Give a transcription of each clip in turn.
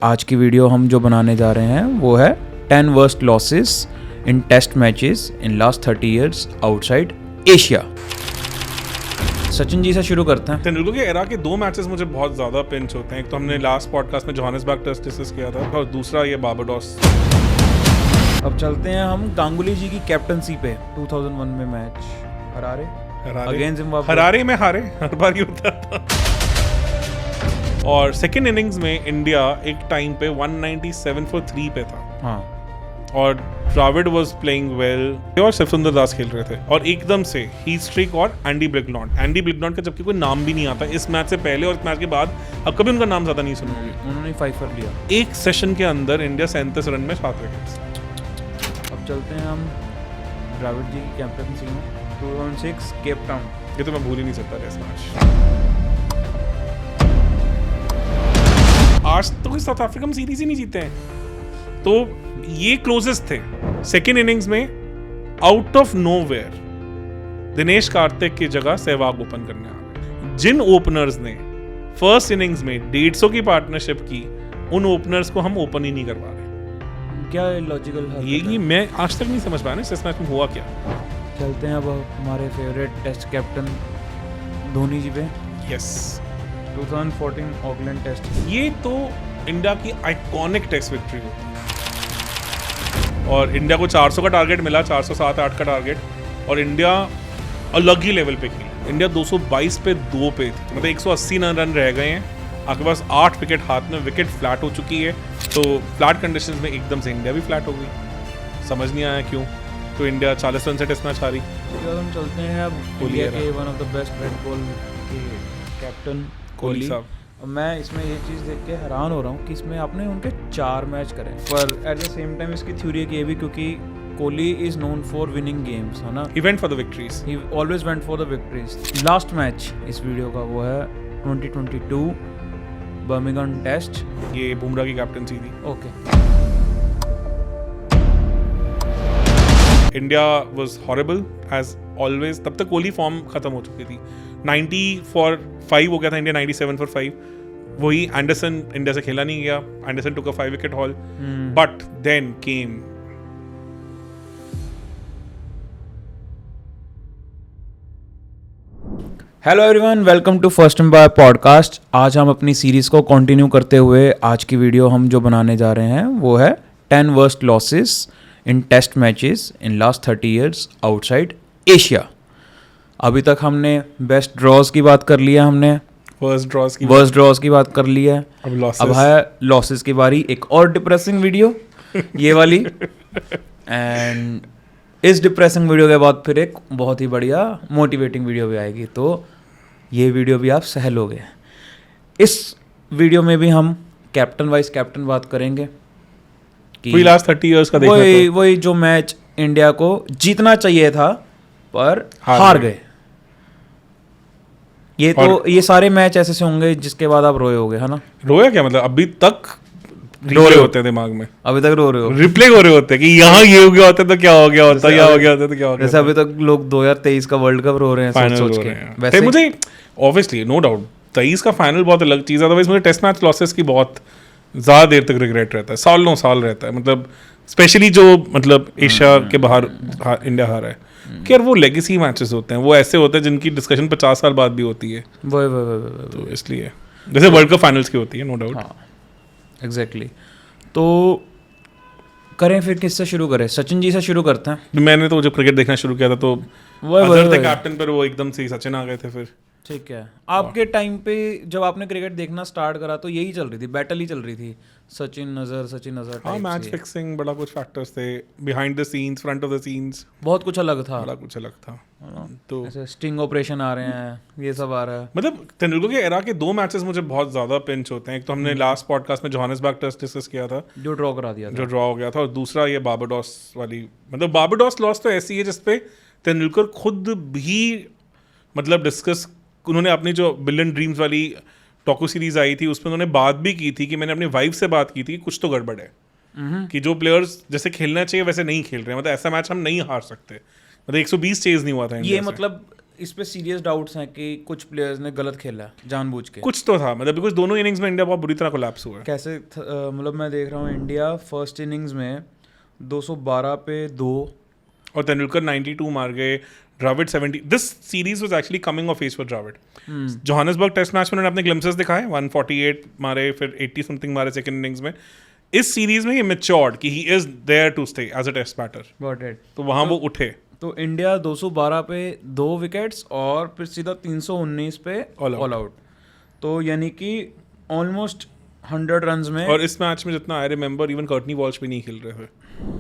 आज की वीडियो हम जो बनाने जा रहे हैं वो है 10 worst losses in test matches in last 30 years outside Asia. Sachin ji से शुरू करते हैं। तेंदुलकर के एरा के दो मैचेस मुझे बहुत ज़्यादा पिंच होते हैं। एक तो हमने लास्ट पॉडकास्ट में जोहानिसबर्ग टेस्ट डिस्कस किया था और दूसरा ये बारबाडोस। अब चलते हैं हम गांगुली जी की कैप्टनसी पे। 2001 में match Harare against Zimbabwe. Harare में हारे हर बार ही होता था। और सेकेंड इनिंग्स में इंडिया एक टाइम पे 197 for 3 पे था। हाँ। और द्रविड़ वाज प्लेइंग वेल और शिवसुंदर दास खेल रहे थे और एकदम से हीट स्ट्रिक और एंडी ब्लिगनॉट का जबकि कोई नाम भी नहीं आता इस मैच से पहले और इस मैच के बाद। अब कभी उनका नाम ज्यादा नहीं सुनोगे। उन्होंने 5 कर लिया एक सेशन के अंदर। इंडिया 37 रन में 7 विकेट्स। अब चलते हैं हम द्रविड़ जी की कैप्टनसी में 2006 केप टाउन। ये तो मैं भूल ही नहीं सकता टेस्ट मैच। आज तो कोई साउथ अफ्रीका में सीरीज ही नहीं जीते हैं। तो ये क्लोजेस्ट थे। सेकेंड इनिंग्स में out of nowhere Dinesh Karthik की जगह सहवाग ओपन करने आ गए। जिन ओपनर्स ने फर्स्ट इनिंग्स में 150 की पार्टनरशिप की उन ओपनर्स को हम ओपन ही नहीं करवा रहे। क्या लॉजिकल है ये मैं आज तक नहीं समझ पाया इस मैच में हुआ क्या। चलते हैं अब हमारे favourite test captain Dhoni ji पे। Yes 2014 Auckland test. ये तो इंडिया की आइकॉनिक टेस्ट विक्ट्री होती है और इंडिया को 400 का टारगेट मिला, 407-8 का टारगेट। और इंडिया अलग ही लेवल पे खेली। इंडिया 222 पे 2 पे थी, मतलब 180 रन रह गए हैं। आपके पास 8 विकेट हाथ में, विकेट फ्लैट हो चुकी है। तो फ्लैट कंडीशंस में एकदम से इंडिया भी फ्लैट हो गई। समझ नहीं आया क्यों। तो इंडिया 40 रन से टेस्ट मैच हारी। हम चलते हैं अब इंडिया के one of the best red ball के कैप्टन कोहली साहब। मैं इसमें ये चीज़ देख के हैरान हो रहा हूँ कि इसमें आपने उनके 4 मैच करे, पर एट द सेम टाइम इसकी थ्योरी ये भी क्योंकि Kohli is known for winning games, है ना। He went for the victories. He always went for the victories. Last match इस वीडियो का वो है 2022 बर्मिंघम टेस्ट। ये बुमराह की कैप्टनसी थी। Okay. India was horrible as always. तब तक कोहली फॉर्म खत्म हो चुकी थी। 90 for 5 हो गया था इंडिया, 97 for 5। वही एंडरसन इंडिया से खेला नहीं गया। Anderson took a 5 wicket haul. But then came hello everyone, welcome to first empire podcast. आज हम अपनी सीरीज़ को कंटिन्यू करते हुए आज की वीडियो हम जो बनाने जा रहे हैं वो है 10 worst losses in test matches in last 30 years outside Asia. अभी तक हमने बेस्ट ड्रॉज की बात कर लिया, हमने वर्स्ट ड्रॉज की बात कर ली है। अब है लॉसेस की बारी। एक और डिप्रेसिंग वीडियो ये वाली। एंड इस डिप्रेसिंग वीडियो के बाद फिर एक बहुत ही बढ़िया मोटिवेटिंग वीडियो भी आएगी, तो ये वीडियो भी आप सह लोगे। इस वीडियो में भी हम कैप्टन वाइज कैप्टन बात करेंगे कि लास्ट 30 इयर्स का देखना। वही जो मैच इंडिया को जीतना चाहिए था पर हार गए। ये सारे मैच ऐसे से होंगे जिसके बाद आप रोए होगे, है ना। रोया क्या मतलब? अभी तक रो रहे होते हैं दिमाग में। अभी तक रो रहे हो, रिप्ले हो रहे होते हैं कि यहाँ ये हो गया होता तो क्या हो गया होता, यहाँ हो गया होता तो क्या हो गया। जैसे अभी तक लोग 2023 का वर्ल्ड कप रो रहे हैं सोच के। वैसे मुझे ऑब्वियसली नो डाउट 23 का फाइनल बहुत अलग चीज़ है। अदरवाइज मुझे टेस्ट मैच लॉसेस की बहुत ज़्यादा देर तक रिग्रेट रहता है, सालों साल रहता है। मतलब स्पेशली जो मतलब एशिया के बाहर इंडिया हारा है कि यार वो लेगेसी मैचेस होते हैं, वो ऐसे होते हैं जिनकी डिस्कशन 50 साल बाद भी होती है। तो इसलिए जैसे वर्ल्ड कप फाइनल्स की होती है, नो डाउट। हाँ एग्जैक्टली। तो करें फिर, किससे शुरू करें? सचिन जी से शुरू करते हैं। मैंने तो जब क्रिकेट देखना शुरू किया था तो कैप्टन पर वो एकदम से सचिन आ गए थे फिर। ठीक है। आपके टाइम पे जब आपने क्रिकेट देखना स्टार्ट करा तो यही चल रही थी, बैटल ही चल रही थी, सचिन नजर। हाँ, मैच फिक्सिंग, बड़ा कुछ फैक्टर्स थे, behind the scenes, front of the scenes, बहुत कुछ अलग था। बड़ा कुछ अलग था। तो ऐसे स्टिंग ऑपरेशन आ रहे हैं, ये सब आ रहा है। मतलब तेंदुलकर के एरा के दो मैचेस मुझे बहुत ज्यादा पिंच होते हैं। एक तो हमने लास्ट पॉडकास्ट में जोहानिसबर्ग टेस्ट डिस्कस किया था, जो ड्रॉ करा दिया था, जो ड्रॉ हो गया था। और दूसरा ये बारबाडोस वाली। मतलब बारबाडोस लॉस तो ऐसी है जिसपे तेंदुलकर खुद भी मतलब डिस्कस, उन्होंने अपनी जो बिलियन ड्रीम्स वाली टोकू सीरीज आई थी उसमें उन्होंने बात भी की थी कि मैंने अपनी वाइफ से बात की थी कि कुछ तो गड़बड़ है, कि जो प्लेयर्स जैसे खेलना चाहिए वैसे नहीं खेल रहे हैं। मतलब ऐसा मैच हम नहीं हार सकते। मतलब 120 चेज नहीं हुआ था ये मतलब इस पे सीरियस डाउट्स हैं कि कुछ प्लेयर्स ने गलत खेला है जानबूझ के। कुछ तो था मतलब, बिकॉज दोनों इनिंग्स में इंडिया बहुत बुरी तरह कोलैप्स हुआ है। कैसे मतलब मैं देख रहा हूँ इंडिया फर्स्ट इनिंग्स में 212 पे 2 और तेंदुलकर 92 मार गए, Dravid 70। This series was actually coming of age for Dravid. Johannesburg test match में उन्होंने अपने ग्लिम्पसेस दिखाए, 148 मारे, फिर 80 समथिंग मारे सेकंड इनिंग्स में। इस सीरीज में ये मैच्योर्ड कि he is there to stay as a test batter, got it. तो वहां वो उठे। तो इंडिया 212 पे 2 विकेट्स और फिर सीधा 319 पे ऑल आउट, तो यानी कि ऑलमोस्ट 100 रन्स में। और इस मैच में जितना I remember even Courtney Walsh भी नहीं खेल रहे थे,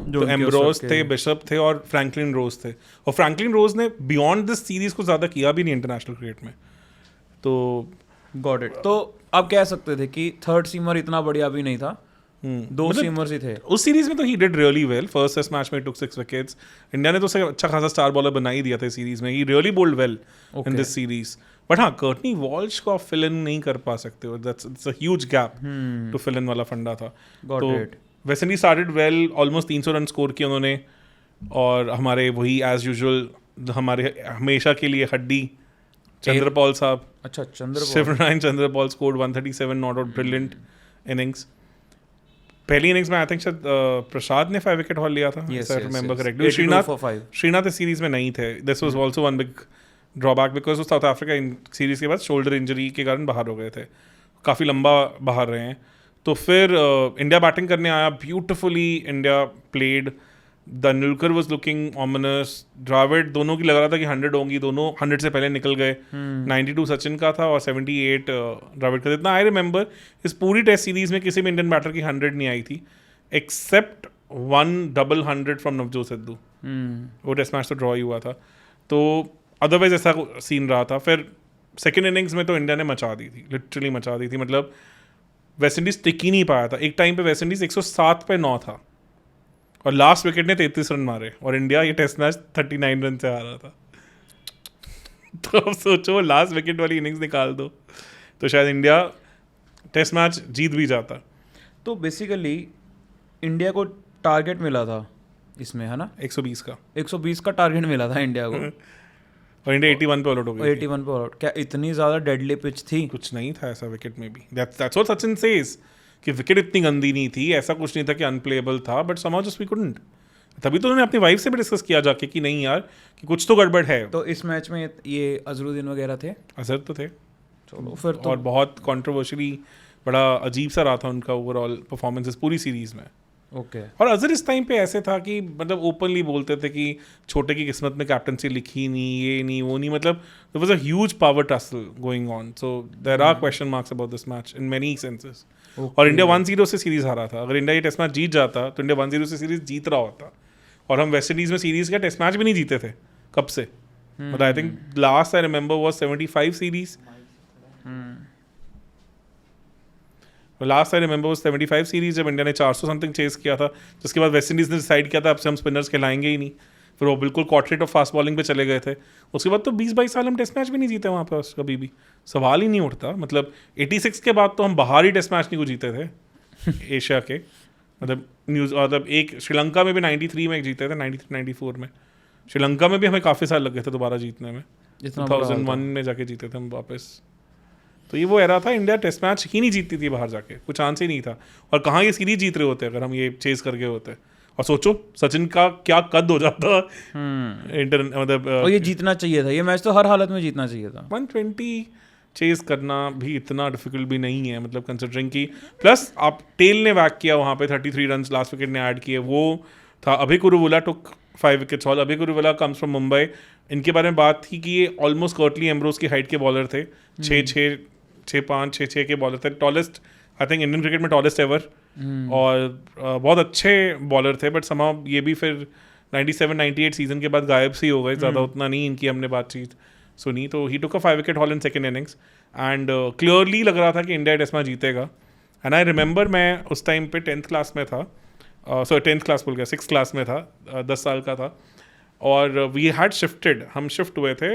जो तो एम्ब्रोज थे, बिशप थे और फ्रैंकलिन रोज थे। और फ्रैंकलिन रोज ने बियॉन्ड दिस सीरीज को ज़्यादा किया भी नहीं इंटरनेशनल क्रिकेट में, तो गॉट इट। तो आप कह सकते थे कि थर्ड सीमर इतना बढ़िया भी नहीं था, 2 सीमर्स ही थे उस सीरीज में। तो he did really well. First test match में टुक 6 विकेट्स। इंडिया ने तो उसे अच्छा खासा स्टार बॉलर बना ही दिया था सीरीज में। He really bowled well in this series. But हाँ, कर्टनी वॉल्श को आप फिल इन नहीं कर पा सकते हो, that's a huge gap to fill in वाला फंडा था। तो West Indies started well, almost 300 run score किए उन्होंने, और हमारे वही एज यूजुअल हमारे हमेशा के लिए हड्डी चंद्रपॉल साहब, अच्छा Chanderpaul, Shivnarayan Chanderpaul scored 137 not out, brilliant innings. पहली इनिंग्स में आई थिंक शायद प्रसाद ने 5 विकेट हॉल लिया था, yes, I yes, remember yes. Correctly. 82 for 5. Srinath इस सीरीज में नहीं थे। This was also one big drawback because वो साउथ अफ्रीका सीरीज के बाद शोल्डर इंजरी के कारण बाहर हो गए थे, काफ़ी लंबा बाहर रहे हैं। तो फिर इंडिया बैटिंग करने आया, beautifully India played. Tendulkar was looking ominous, Dravid, दोनों की लग रहा था कि 100 होंगी, दोनों 100 से पहले निकल गए। 92 सचिन का था और 78 द्रविड का। इतना आई रिमेंबर इस पूरी टेस्ट सीरीज में किसी भी इंडियन बैटर की 100 नहीं आई थी, except 1 double 100 from Navjot Sidhu. वो टेस्ट मैच तो ड्रॉ ही हुआ था, तो अदरवाइज ऐसा सीन रहा था। फिर सेकेंड इनिंग्स में तो इंडिया ने मचा दी थी, लिटरली मचा दी थी। मतलब वेस्ट इंडीज टिक ही नहीं पाया था। एक टाइम पे वेस्ट इंडीज 107 पे 9 था और लास्ट विकेट ने 33 रन मारे, और इंडिया ये टेस्ट मैच 39 रन से हारा था। तो अब सोचो लास्ट विकेट वाली इनिंग्स निकाल दो तो शायद इंडिया टेस्ट मैच जीत भी जाता। तो बेसिकली इंडिया को टारगेट मिला था इसमें, है ना, 120 का 120 का टारगेट मिला था इंडिया को और इंडिया 81 पे ऑल आउट हो गई। 81 पे आउट। क्या इतनी ज़्यादा डेडली पिच थी? कुछ नहीं था ऐसा विकेट में भी। दैट्स व्हाट सचिन सेज कि विकेट इतनी गंदी नहीं थी, ऐसा कुछ नहीं था कि अनप्लेएबल था, but somehow just we couldn't. तभी तो उन्होंने अपनी वाइफ से भी डिस्कस किया जाके कि नहीं यार कि कुछ तो गड़बड़ है। तो इस मैच में ये अजरुद्दीन वगैरह थे, असर तो थे, चलो फिर तो। और बहुत कंट्रोवर्शियली बड़ा अजीब सा रहा था उनका ओवरऑल परफॉर्मेंसेस पूरी सीरीज में। ओके। और अजहर इस टाइम पे ऐसे था कि मतलब ओपनली बोलते थे कि छोटे की किस्मत में कैप्टनसी लिखी नहीं, ये नहीं, वो नहीं। मतलब there was a huge power tussle going on, so there are question marks about this match in many senses. और इंडिया 1-0 से सीरीज हारा था। अगर इंडिया ये टेस्ट मैच जीत जाता तो इंडिया 1-0 से सीरीज जीत रहा होता, और हम वेस्ट इंडीज में सीरीज का टेस्ट मैच भी नहीं जीते थे कब से। मतलब I think last I remember was 75 series. Last I remember 75 series जब इंडिया ने 400 समथिंग चेस किया था, जिसके बाद वेस्ट इंडीज ने डिसाइड किया था अब से हम स्पिनर्स खिलाएंगे ही नहीं। फिर वो बिल्कुल कॉर्टरेट ऑफ फास्ट बॉलिंग पे चले गए थे। उसके बाद तो 20-22 साल हम टेस्ट मैच भी नहीं जीते वहाँ पे, कभी भी सवाल ही नहीं उठता। मतलब 86 के बाद तो हम बाहर ही टेस्ट मैच नहीं को जीते थे एशिया के। मतलब मतलब एक श्रीलंका में भी 93 में जीते थे, 93-94 में। श्रीलंका में भी हमें काफ़ी साल लग गए थे दोबारा जीतने में, 2001 में जाके जीते थे हम वापस। तो ये वो एरा था, इंडिया टेस्ट मैच ही नहीं जीतती थी बाहर जाके, कुछ चांस ही नहीं था। और कहाँ ये सीरीज जीत रहे होते अगर हम ये चेस कर गए होते। और सोचो सचिन का क्या कद हो जाता मतलब और ये जीतना चाहिए था, ये मैच तो हर हालत में जीतना चाहिए था। 120 चेस करना भी इतना डिफिकल्ट भी नहीं है, मतलब कंसिडरिंग की। प्लस आप टेल ने वैक किया वहाँ पे 33 रन लास्ट विकेट ने ऐड किए, वो था। अभी कुरुविला टुक 5 विकेट्स ऑल। अभी कुरुविला कम्स फ्रॉम मुंबई। इनके बारे में बात थी कि ये ऑलमोस्ट कर्टली एम्ब्रोज की हाइट के बॉलर थे, 6'5", 6'6" के बॉलर थे। Tallest I think Indian cricket में टॉलेस्ट एवर, और बहुत अच्छे बॉलर थे। बट समाव ये भी फिर 97-98 सीजन के बाद गायब सी हो गए, ज़्यादा उतना नहीं इनकी हमने बातचीत सुनी। तो ही टुक a 5 wicket hall in second innings, and clearly लग रहा था कि इंडिया टेस्ट मैच जीतेगा। एंड आई रिमेंबर मैं उस टाइम पे 10th क्लास में था, सॉरी 10th क्लास बोल गया, 6th क्लास में था, 10 साल का था। और वी हैड शिफ्टेड, हम शिफ्ट हुए थे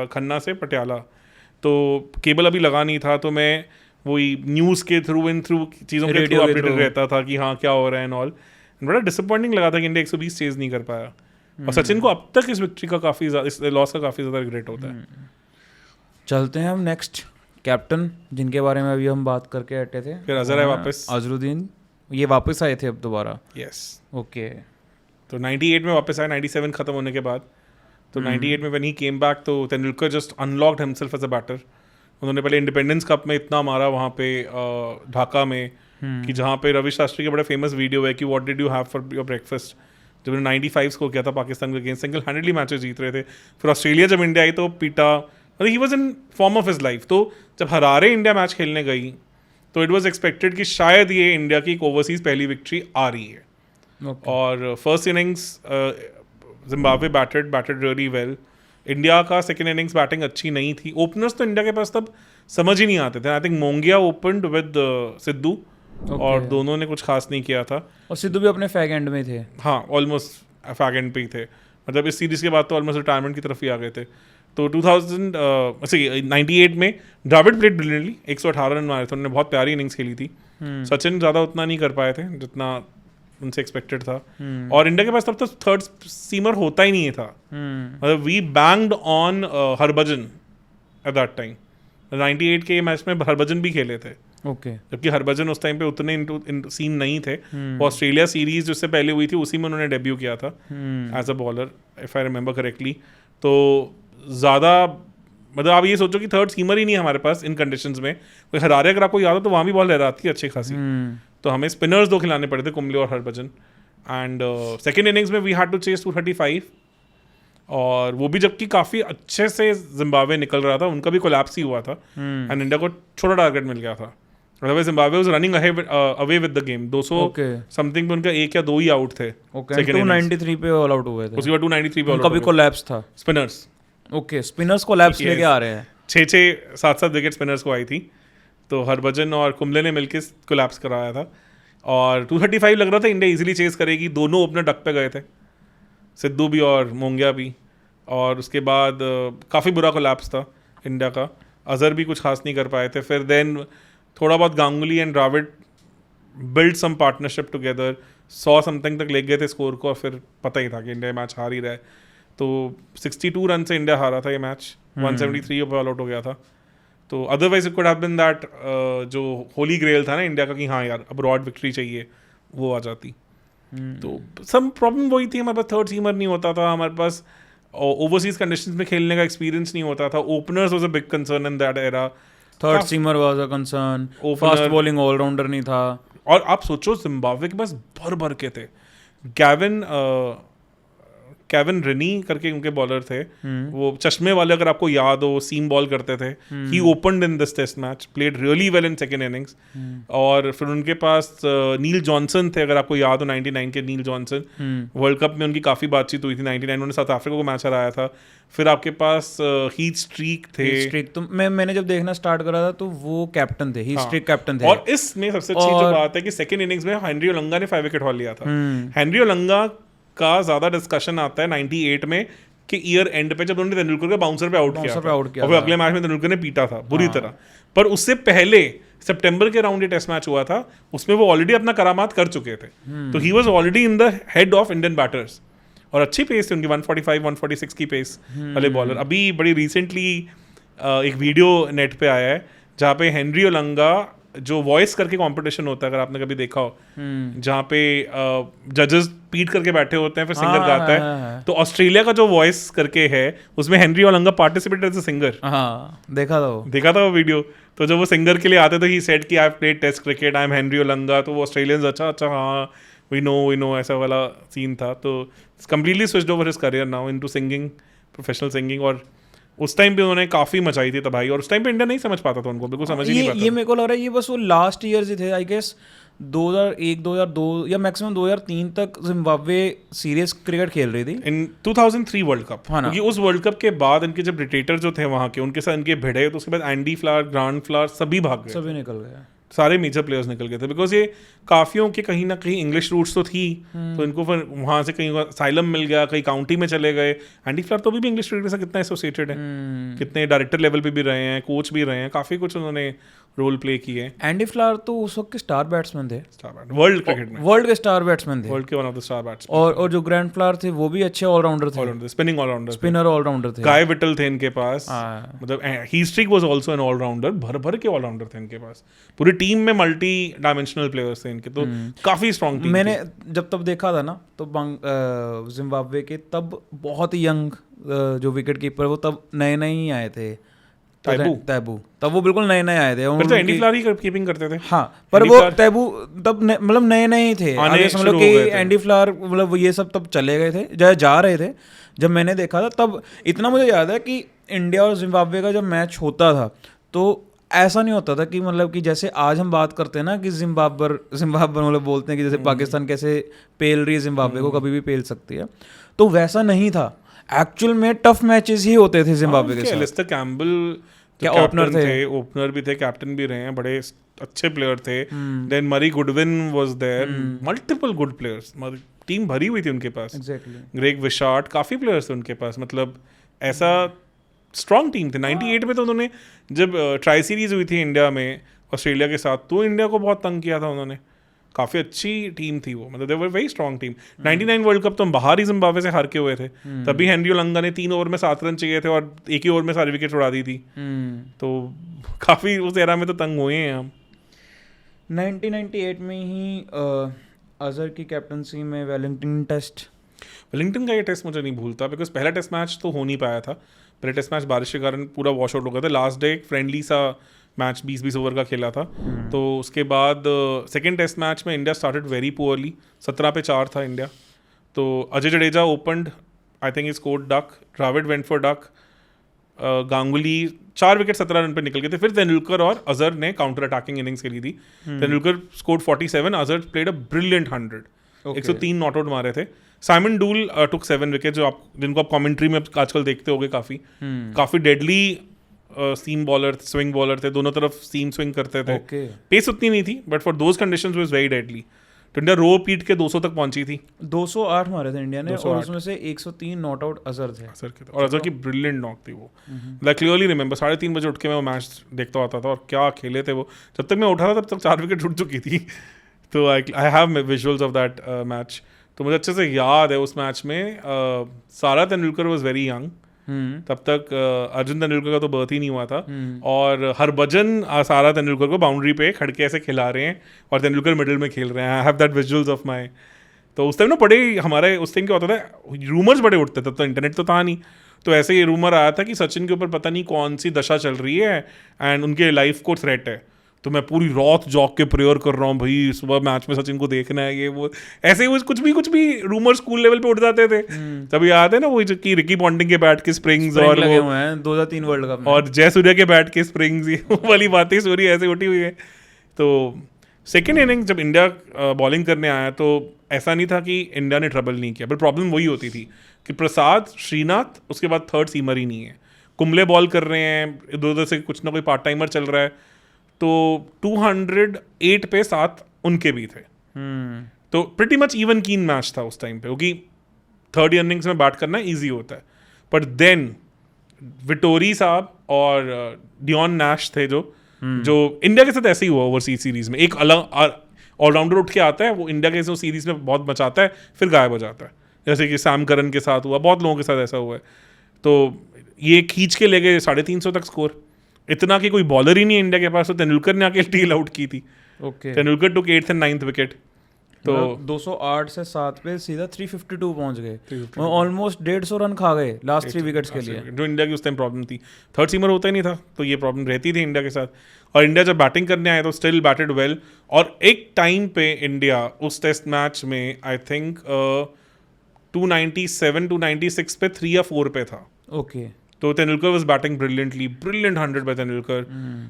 खन्ना से पटियाला। तो केबल अभी लगा नहीं था, तो मैं वही न्यूज़ के थ्रू चीज़ों के थ्रू अपडेटेड रहता था कि हाँ क्या हो रहा है एंड ऑल। बड़ा डिसअपॉइंटिंग लगा था कि इंडिया 120 चेज नहीं कर पाया। और सचिन को अब तक इस विक्ट्री का काफ़ी इस लॉस का काफ़ी ज़्यादा रिग्रेट होता है। चलते हैं हम नेक्स्ट कैप्टन, जिनके बारे में अभी हम बात करके हटे थे। फिर अजहर है वापस, अजहरुद्दीन, ये वापस आए थे अब दोबारा। Yes, okay. तो 98 में वापस आए 97 खत्म होने के बाद। तो 98 में व्हेन ही केम बैक तो Tendulkar just unlocked himself as a batter. उन्होंने पहले इंडिपेंडेंस कप में इतना मारा वहाँ पे ढाका में कि जहाँ पे रवि शास्त्री के बड़ा फेमस वीडियो है कि what did you have for your breakfast, जब उन्होंने 95 स्कोर किया था पाकिस्तान के अगेंस्ट, सिंगल हैंडेडली मैचेस जीत रहे थे। फिर ऑस्ट्रेलिया जब इंडिया आई तो पीटा, मतलब he was in form of his life. तो जब हरारे इंडिया मैच खेलने गई तो इट वॉज एक्सपेक्टेड कि शायद ये इंडिया की एक ओवरसीज पहली विक्ट्री आ रही है। और first innings Zimbabwe batted really well. India का सेकेंड इनिंग्स बैटिंग अच्छी नहीं थी। ओपनर्स तो इंडिया के पास तब समझ ही नहीं आते थे। I think Mongia opened with Sidhu और दोनों ने कुछ खास नहीं किया था। और सिद्धू भी अपने फैग एंड में थे। हाँ, ऑलमोस्ट फैग एंड पे ही थे। मतलब इस सीरीज के बाद तो ऑलमोस्ट रिटायरमेंट की तरफ ही आ गए थे। तो 98 में द्रविड़ प्लेड ब्रिलियंटली, 118 रन मारे थे उन्होंने, बहुत प्यारी इनिंग्स खेली थी। सचिन ज़्यादा उतना नहीं कर पाए थे जितना उनसे एक्सपेक्टेड था। और इंडिया के पास तब तो थर्ड सीमर होता ही नहीं था। मतलब we banged on Harbhajan at that time. 98 के मैच में हरभजन भी खेले थे। जबकि हरभजन उस टाइम पे उतने सीन नहीं थे। वो ऑस्ट्रेलिया सीरीज जिससे पहले हुई थी उसी में उन्होंने डेब्यू किया था as a bowler, if I remember correctly. तो ज़्यादा मतलब आप ये सोचो कि थर्ड सीमर ही नहीं है हमारे पास इन कंडीशंस में। कोई हरारे अगर आपको याद हो तो वहाँ भी बॉल लहराती है अच्छी खासी। तो हमें स्पिनर्स 2 खिलाने पड़े थे, कुंबले और हरभजन। एंड सेकेंड इनिंग्स में वी हैड टू चेस 235, और वो भी जबकि काफ़ी अच्छे से जिम्बाब्वे निकल रहा था, उनका भी कोलैप्स ही हुआ था एंड इंडिया को छोटा टारगेट मिल गया था। Otherwise Zimbabwe was running away with the game. 200 something पे उनका 1 या 2 ही आउट थे। 293 पे ऑल आउट हुए थे। उसके बाद 293 पे उनका भी कोलैप्स था। स्पिनर्स स्पिनर्स कोलैप्स लेके आ रहे हैं। 6 7 विकेट स्पिनर्स को आई थी। तो हरभजन और कुंबले ने मिलकर कोलैप्स कराया था। और 235 लग रहा था इंडिया इजीली चेस करेगी। दोनों ओपनर डक पे गए थे, सिद्धू भी और मोंगिया भी। और उसके बाद काफ़ी बुरा कोलैप्स था इंडिया का। अजहर भी कुछ खास नहीं कर पाए थे। फिर देन थोड़ा बहुत Ganguly and Dravid build some partnership together, 100 something तक ले गए थे स्कोर को, और फिर पता ही था कि इंडिया मैच हार ही रहा है। तो 62 रन से इंडिया हारा था ये मैच। 173 पे ऑल आउट हो गया था। तो otherwise it could have been that जो होली ग्रेल था ना इंडिया का कि हाँ यार अब ब्रॉड विक्ट्री चाहिए, वो आ जाती। तो सम प्रॉब्लम वही थी, हमारे पास थर्ड सीमर नहीं होता था, हमारे पास ओवरसीज कंडीशंस में खेलने का एक्सपीरियंस नहीं होता था। Openers was a big concern in that era. Third seamer was a concern, fast bowling allrounder नहीं था। और आप सोचो जिम्बाब्वे के पास भर के थे। केविन रिनी करके उनके बॉलर थे, वो चश्मे वाले, अगर आपको याद हो, सीम बॉल करते थे। He opened in this test match, played really well in second innings. और फिर उनके पास नील जॉनसन थे, अगर आपको याद हो 99 के नील जॉनसन। वर्ल्ड कप में उनकी काफ़ी बातचीत हुई थी। 99 उन्होंने साउथ अफ्रीका को मैच हराया था। फिर आपके पास हीट स्ट्रीक थे। तो मैंने जब देखना स्टार्ट करा था तो वो कैप्टन थे, हीट स्ट्रीक कैप्टन थे। और इसमें सबसे अच्छी जो बात है कि सेकेंड इनिंग्स में हेनरी ओलंगा ने 5 विकेट हॉल लिया था। हेनरी ओलंगा का ज्यादा डिस्कशन आता है 98 में कि ईयर एंड पे जब उन्होंने तेंदुलकर को बाउंसर पे आउट किया था, और फिर अगले मैच में तेंदुलकर ने पीटा था बुरी तरह। पर उससे पहले सितंबर के राउंड ये टेस्ट मैच हुआ था, उसमें वो ऑलरेडी अपना करामात कर चुके थे। तो he was already in the head of Indian batters, और अच्छी पेस थी उनकी, 145 146 की पेस वाले बॉलर। अभी बड़ी रिसेंटली एक वीडियो नेट पे आया है जहाँ पे हेनरी ओलंगा, जो वॉइस करके कंपटीशन होता है अगर आपने कभी देखा हो, जहाँ पे जजेस पीट करके बैठे होते हैं, फिर सिंगर गाता है। तो ऑस्ट्रेलिया का जो वॉइस करके है उसमें Henry Olonga participated as a singer. देखा था वो वीडियो। तो जब वो सिंगर के लिए आते थे, ही सेड कि I have played test cricket, I am Henry Olonga. तो वो ऑस्ट्रेलियंस अच्छा हाँ वी नो ऐसा वाला सीन था। तो completely switched over his career now into singing, professional singing. और उस टाइम पे उन्होंने काफ़ी मचाई थी तबाही, और उस टाइम पे इंडिया नहीं समझ पाता था उनको, बिल्कुल समझ ही नहीं पाता। ये मेरे को लग रहा है ये बस वो लास्ट ईयर ही थे, आई गेस 2001 2002 या मैक्सिमम 2003 तक जिम्बाब्वे सीरियस क्रिकेट खेल रही थी। इन 2003 वर्ल्ड कप, क्योंकि उस वर्ल्ड कप के बाद इनके जब डिक्टेटर जो थे वहाँ के, उनके साथ इनके भिड़े, तो उसके बाद एंडी फ्लावर, ग्रांट फ्लावर सभी भाग गए, सभी निकल गए, सारे मेजर प्लेयर्स निकल गए थे। बिकॉज ये काफियों के कहीं ना कहीं इंग्लिश रूट्स तो थी, तो इनको फिर वहाँ से कहीं साइलम मिल गया, कहीं काउंटी में चले गए। एंडी फ्लावर तो भी इंग्लिश क्रिकेट के साथ कितना एसोसिएटेड है, कितने डायरेक्टर लेवल पे भी रहे हैं, कोच भी रहे हैं, काफ़ी कुछ उन्होंने रोल प्ले किए। एंडी फ्लावर तो उस वक्त के स्टार बैट्समैन थे, वर्ल्ड क्रिकेट में वर्ल्ड के स्टार बैट्समैन थे, वर्ल्ड के one of the star batsman. और जो ग्रैंड फ्लावर थे वो भी अच्छे ऑलराउंडर थे, allrounder, spinning allrounder, spinner allrounder थे। गाय विटल थे इनके पास, हाँ। मतलब he Streak was also an allrounder, भर भर के ऑलराउंडर थे इनके पास, पूरी टीम में मल्टी डायमेंशनल प्लेयर्स थे इनके, तो काफी स्ट्रांग टीम। मैंने जब तब देखा था ना तो जिम्बाब्वे के तब बहुत यंग जो विकेट कीपर वो तब नए नए ही आए थे, तैबू तब वो बिल्कुल नए नए आए थे। फिर तो एंडी फ्लावर ही कीपिंग करते थे। हाँ, पर वो तैबू तब मतलब नए नए ही थे, आगे समझ लो कि एंडी फ्लावर मतलब ये सब तब चले गए थे, जा रहे थे जब मैंने देखा था। तब इतना मुझे याद है कि इंडिया और जिम्बाब्वे का जब मैच होता था तो ऐसा नहीं होता था कि मतलब कि जैसे आज हम बात करते हैं ना कि जिम्बाब्वे मतलब बोलते हैं कि जैसे पाकिस्तान कैसे पेल रही है जिम्बाब्वे को, कभी भी पेल सकती है, तो वैसा नहीं था। एक्चुअल में टफ मैचेस ही होते थे जिम्बाब्वे के साथ। एलिस्टर कैम्बल क्या ओपनर थे, ओपनर भी थे, कैप्टन भी रहे हैं, बड़े अच्छे प्लेयर थे। Then Murray Goodwin was there, multiple good players, team भरी हुई थी उनके पास। एग्जैक्टली। ग्रेग विशार्ट, काफी प्लेयर्स थे उनके पास, मतलब ऐसा स्ट्रॉन्ग टीम थे। 98 में तो उन्होंने जब ट्राई सीरीज हुई थी इंडिया में ऑस्ट्रेलिया के साथ, तो इंडिया को बहुत तंग किया था उन्होंने, काफ़ी अच्छी टीम थी वो, मतलब they were very strong team. 99 world cup तो हम बाहर ही जिम्बाब्वे से हार के हुए थे, तभी हेनरी ओलंगा ने 3 ओवर में 7 रन चाहिए थे और एक ही ओवर में सारी विकेट उड़ा दी थी, तो काफ़ी उस एरा में तो तंग हुए हैं हम। 1998 में ही अजहर की कैप्टनसी में वेलिंगटन का ये टेस्ट मुझे नहीं भूलता, बिकॉज पहला टेस्ट मैच तो हो नहीं पाया था, पहले टेस्ट मैच बारिश के कारण पूरा वॉश आउट हो गया था। लास्ट डे एक फ्रेंडली सा मैच 20-20 ओवर का खेला था, तो उसके बाद सेकेंड टेस्ट मैच में इंडिया स्टार्टेड वेरी पुअरली, 17 पे 4 था इंडिया, तो Ajay Jadeja opened, I think he scored duck, Dravid went for duck, Ganguly 4 wicket 17 run पे निकल गए थे। फिर तेंदुलकर और अजहर ने काउंटर अटैकिंग इनिंग्स खेली थी। Tendulkar scored 47, Azhar played a brilliant 100, 103 not out मारे थे। साइमन डूल टुक 7 विकेट, जो जिनको आप कमेंट्री में आजकल देखते होगे, काफी डेडली सीम बॉलर, स्विंग बॉलर थे, दोनों तरफ सीम स्विंग करते थे। पेस उतनी नहीं थी, but for those conditions was very deadly. तो इंडिया रो पीट के 200 तक पहुंची थी। 208 मारे थे इंडिया ने, और उसमें से 103 नॉट आउट अजहर थे। और अजहर की ब्रिलियंट नॉक थी वो, लाइक क्लियरली रिमेंबर। 3:30 बजे उठ के मैं वो मैच देखता होता था, और क्या खेले थे वो। जब तक मैं उठा था तब तक 4 विकेट उठ चुकी थी। तो I have visuals of that match, तो मुझे अच्छे से याद है उस मैच में सारा तेंदुलकर वाज वेरी यंग, तब तक अर्जुन तेंदुलकर का तो बर्थ ही नहीं हुआ था, और हरभजन सारा तेंदुलकर को बाउंड्री पे खड़के ऐसे खिला रहे हैं और तेंदुलकर मिडिल में खेल रहे हैं। I have that visuals of my. तो उस टाइम ना बड़े हमारे उस टाइम क्या होता था, रूमर्स बड़े उठते थे, तो इंटरनेट तो था नहीं, तो ऐसे ही रूमर आया था कि सचिन के ऊपर पता नहीं कौन सी दशा चल रही है एंड उनके लाइफ को थ्रेट है। तो मैं पूरी रात जॉग के प्रेयर कर रहा हूँ, भाई सुबह मैच में सचिन को देखना है, ये वो ऐसे ही कुछ भी रूमर स्कूल लेवल पे उठ जाते थे। तभी याद है ना वो कि रिकी पॉन्टिंग के बैट के स्प्रिंग्स और लगे हुए हैं 2003 वर्ल्ड कप में, और जयसूर्या के बैट के स्प्रिंग्स, ये वाली बातें स्टोरी ऐसे उठी हुई है। तो सेकेंड इनिंग जब इंडिया बॉलिंग करने आया तो ऐसा नहीं था कि इंडिया ने ट्रबल नहीं किया, बट प्रॉब्लम वही होती थी कि प्रसाद, श्रीनाथ, उसके बाद थर्ड सीमर ही नहीं है। कुंबले बॉल कर रहे हैं, इधर उधर से कुछ ना कोई पार्ट टाइमर चल रहा है, तो 208 पे 7 उनके भी थे। तो प्रिटी मच इवन कीन मैच था उस टाइम पे, क्योंकि थर्ड इनिंग्स में बैट करना ईजी होता है। बट देन विटोरी साहब और डियॉन नैश थे जो इंडिया के साथ ऐसे ही हुआ ओवरसीज सीरीज में। एक अलग ऑलराउंडर उठ के आता है, वो इंडिया के सीरीज में बहुत मचाता है, फिर गायब हो जाता है, जैसे कि सैम करन के साथ हुआ, बहुत लोगों के साथ ऐसा हुआ है। तो ये खींच के ले गए 350 तक स्कोर, इतना कि कोई बॉलर ही नहीं है इंडिया के पास, तो तेंदुलकर ने आके टील आउट की थी। तेंदुलकर टुक 8th and 9th विकेट, तो 208 से 7 पे सीधा 352 पहुंच गए, ऑलमोस्ट 150 रन खा गए लास्ट 3 विकेट्स के लिए, जो इंडिया की उस टाइम प्रॉब्लम थी। थर्ड सीमर होता ही नहीं था, तो ये प्रॉब्लम रहती थी इंडिया के साथ। और इंडिया जब बैटिंग करने आए तो स्टिल बैटेड वेल, और एक टाइम पे इंडिया उस टेस्ट मैच में आई थिंक 297-296 पे 3 या 4 पे था। तो Tendulkar was batting brilliantly, brilliant 100 by Tendulkar.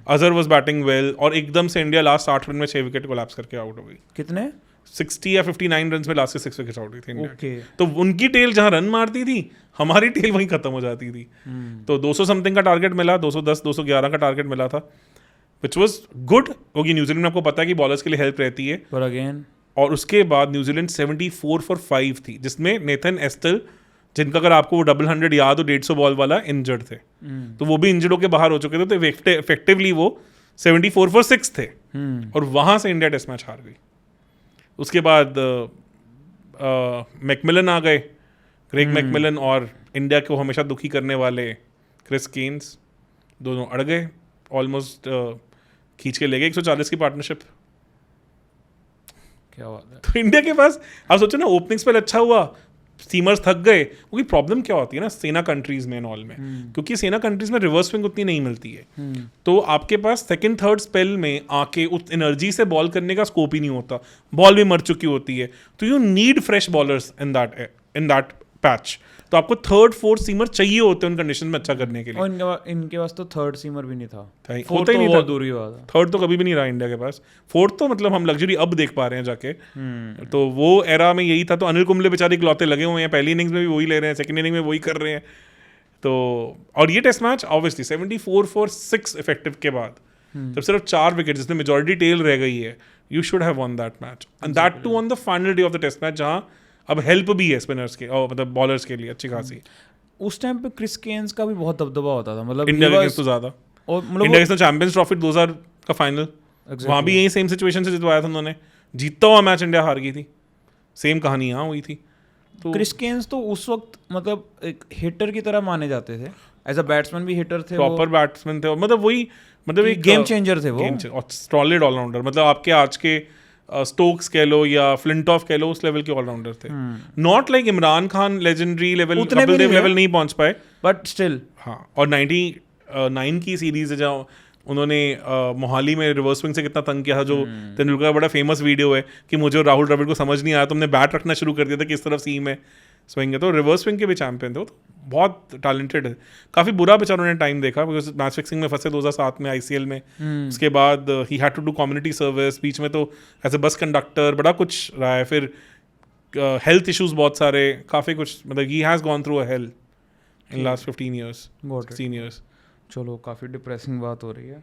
Azhar was batting well, और एकदम से इंडिया लास्ट 8 रन में 6 विकेट कोलैप्स करके आउट हो गई। कितने 60 या 59 रन में लास्ट से 6 विकेट आउट हुई थी इंडिया। तो उनकी टेल जहां रन मारती थी, हमारी टेल वहीं खत्म हो जाती थी। तो 200 समथिंग का टारगेट मिला, 210 211 का टारगेट मिला था, विच वाज गुड, क्योंकि न्यूजीलैंड में आपको पता है कि बॉलर्स के लिए हेल्प रहती है। पर अगेन, और उसके बाद न्यूजीलैंड 74 for 5 थी, जिसमें नेथन एस्टल, जिनका अगर आपको वो डबल 100 याद हो 150 बॉल वाला, इंजर्ड थे। तो वो भी इंजर्ड होकर बाहर हो चुके थे, तो इफेक्टिवली वो 74 for 6 थे और वहाँ से इंडिया टेस्ट मैच हार गई। उसके बाद मैकमिलन आ गए, क्रेग मैकमिलन, और इंडिया को हमेशा दुखी करने वाले क्रिस केन्स, दोनों अड़ गए, ऑलमोस्ट खींच के ले गए 140 की पार्टनरशिप। क्या बात है। तो इंडिया के पास आप सोचो ना, ओपनिंग स्पेल अच्छा हुआ, सीमर्स थक गए, क्योंकि प्रॉब्लम क्या होती है ना सेना कंट्रीज में एंड ऑल में, क्योंकि सेना कंट्रीज में रिवर्स स्विंग उतनी नहीं मिलती है, तो आपके पास सेकंड थर्ड स्पेल में आके उस एनर्जी से बॉल करने का स्कोप ही नहीं होता, बॉल भी मर चुकी होती है, तो you need fresh bowlers in that patch. तो आपको थर्ड फोर्थ सीमर चाहिए होते हैं उन कंडीशन में अच्छा करने के लिए। और इनके पास तो थर्ड सीमर भी नहीं था, होता ही नहीं था, दूर ही बात है। थर्ड तो कभी भी नहीं रहा इंडिया के पास, फोर्थ तो मतलब हम लग्जरी अब देख पा रहे हैं जाके। तो वो एरा में यही था, तो अनिल कुंबले बेचारे इकलौते लगे हुए हैं, पहली इनिंग्स में भी वही ले रहे हैं, सेकंड इनिंग में वही कर रहे हैं। तो और ये test match obviously 74 for 6 effective के बाद जब सिर्फ 4 विकेट जिसमें मेजॉरिटी टेल रह गई है, you should have won that match, and that too on the final day of the test match, जहाँ अब हेल्प भी है स्पिनर्स के और मतलब बॉलर्स के लिए अच्छी खासी। उस टाइम पे क्रिस केन्स का भी बहुत दबदबा होता था, मतलब इंडिया के अगेंस्ट तो ज्यादा, और मतलब इंडिया के चैंपियंस ट्रॉफी 2000 का फाइनल, वहाँ भी यही सेम सिचुएशन से जितवाया था उन्होंने, जीतता हुआ मैच इंडिया हार गई थी, सेम कहानी यहाँ हुई थी। तो क्रिस केन्स तो उस वक्त मतलब एक हिटर की तरह माने जाते थे, एज अ बैट्समैन भी हिटर थे, प्रॉपर बैट्समैन थे, मतलब वही मतलब एक गेम चेंजर थे वो, सॉलिड ऑलराउंडर, मतलब आपके आज के स्टोक्स कह लो या फ्लिंटॉफ कह लो, उस लेवल के ऑलराउंडर थे, not like Imran Khan legendary level, Kapil Dev level नहीं पहुंच पाए, बट स्टिल। हाँ, और 99 की सीरीज है जहाँ उन्होंने मोहाली में रिवर्स स्विंग से कितना तंग किया था, जो तेंदुलकर का बड़ा फेमस वीडियो है कि मुझे और राहुल द्रविड़ को समझ नहीं आया, तुमने बैट रखना शुरू कर दिया था किस तरफ सीम है स्विंग है, तो रिवर्स स्विंग के भी चैंपियन थे वो, तो बहुत टैलेंटेड है। काफ़ी बुरा बेचारों ने टाइम देखा, बिकॉज मैच फिक्सिंग में फंसे 2007 में ICL में, उसके बाद he had to do community service, बीच में तो एज ए बस कंडक्टर बड़ा कुछ रहा है, फिर हेल्थ इश्यूज बहुत सारे, काफ़ी कुछ, मतलब he has gone through a hello in last 15 years 16 years। चलो काफ़ी डिप्रेसिंग बात हो रही है,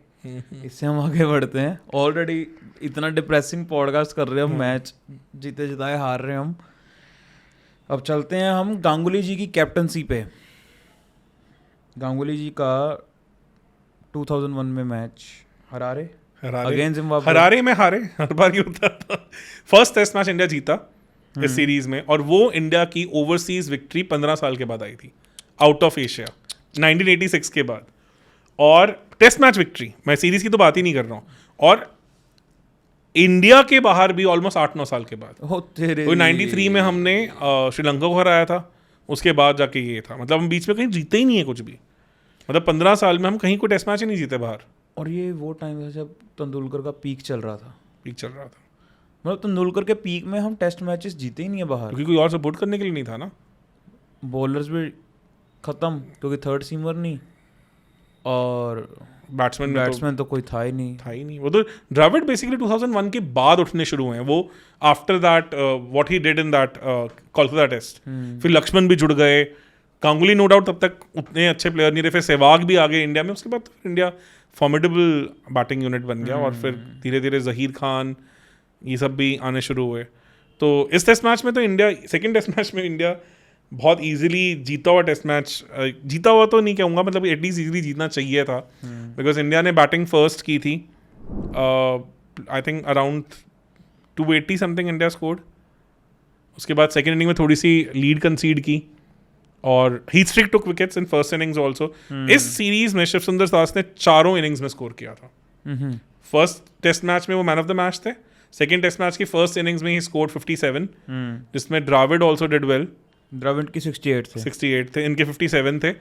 इससे हम आगे बढ़ते हैं। ऑलरेडी इतना डिप्रेसिंग पॉडकास्ट कर रहे हैं हम, मैच जीते जिताए हार रहे हैं हम। अब चलते हैं हम गांगुली जी की कैप्टनसी पे। गांगुली जी का 2001 में match Harare against Zimbabwe, Harare में हारे, हर बार ही होता था। फर्स्ट टेस्ट मैच इंडिया जीता इस सीरीज में, और वो इंडिया की ओवरसीज विक्ट्री 15 साल के बाद आई थी, आउट ऑफ एशिया 1986 के बाद, और टेस्ट मैच विक्ट्री, मैं सीरीज की तो बात ही नहीं कर रहा हूँ, और इंडिया के बाहर भी ऑलमोस्ट 8-9 साल के बाद। तो 93 में हमने श्रीलंका को हराया था, उसके बाद जाके ये था, मतलब हम बीच में कहीं जीते ही नहीं है कुछ भी, मतलब 15 साल में हम कहीं कोई टेस्ट मैच ही नहीं जीते बाहर। और ये वो टाइम था जब तेंदुलकर का पीक चल रहा था, मतलब तेंदुलकर के पीक में हम टेस्ट मैचेस जीते ही नहीं है बाहर, क्योंकि कोई और सपोर्ट करने के लिए नहीं था ना, बॉलर्स भी खत्म क्योंकि थर्ड सीमर नहीं, और बैट्समैन तो कोई था ही नहीं। वो तो द्रविड़ बेसिकली 2001 के बाद उठने शुरू हुए हैं, वो after that what he did in that Kolkata test, फिर लक्ष्मण भी जुड़ गए, गांगुली नो डाउट तब तक उतने अच्छे प्लेयर नहीं रहे, फिर सहवाग भी आ गए इंडिया में, उसके बाद तो इंडिया फॉर्मिडेबल बैटिंग यूनिट बन गया, और फिर धीरे धीरे जहीर खान ये सब भी आने शुरू हुए। तो इस टेस्ट मैच में तो इंडिया, सेकेंड टेस्ट मैच में इंडिया बहुत इजीली जीता हुआ टेस्ट मैच, जीता हुआ तो नहीं कहूँगा, मतलब एटलीस्ट इजीली जीतना चाहिए था, बिकॉज इंडिया ने बैटिंग फर्स्ट की थी, I think around 280 something India scored, उसके बाद सेकेंड इनिंग में थोड़ी सी लीड कंसीड की, और Heath Streak took wickets in first innings also. इस सीरीज में शिव सुंदर दास ने 4 इनिंग्स में स्कोर किया था। फर्स्ट टेस्ट मैच में वो मैन ऑफ द मैच थे, सेकेंड टेस्ट मैच की फर्स्ट इनिंग्स में ही स्कोर्ड 57, जिसमें Dravid also did well, Dravid की 68 थे, इनके 57 थे,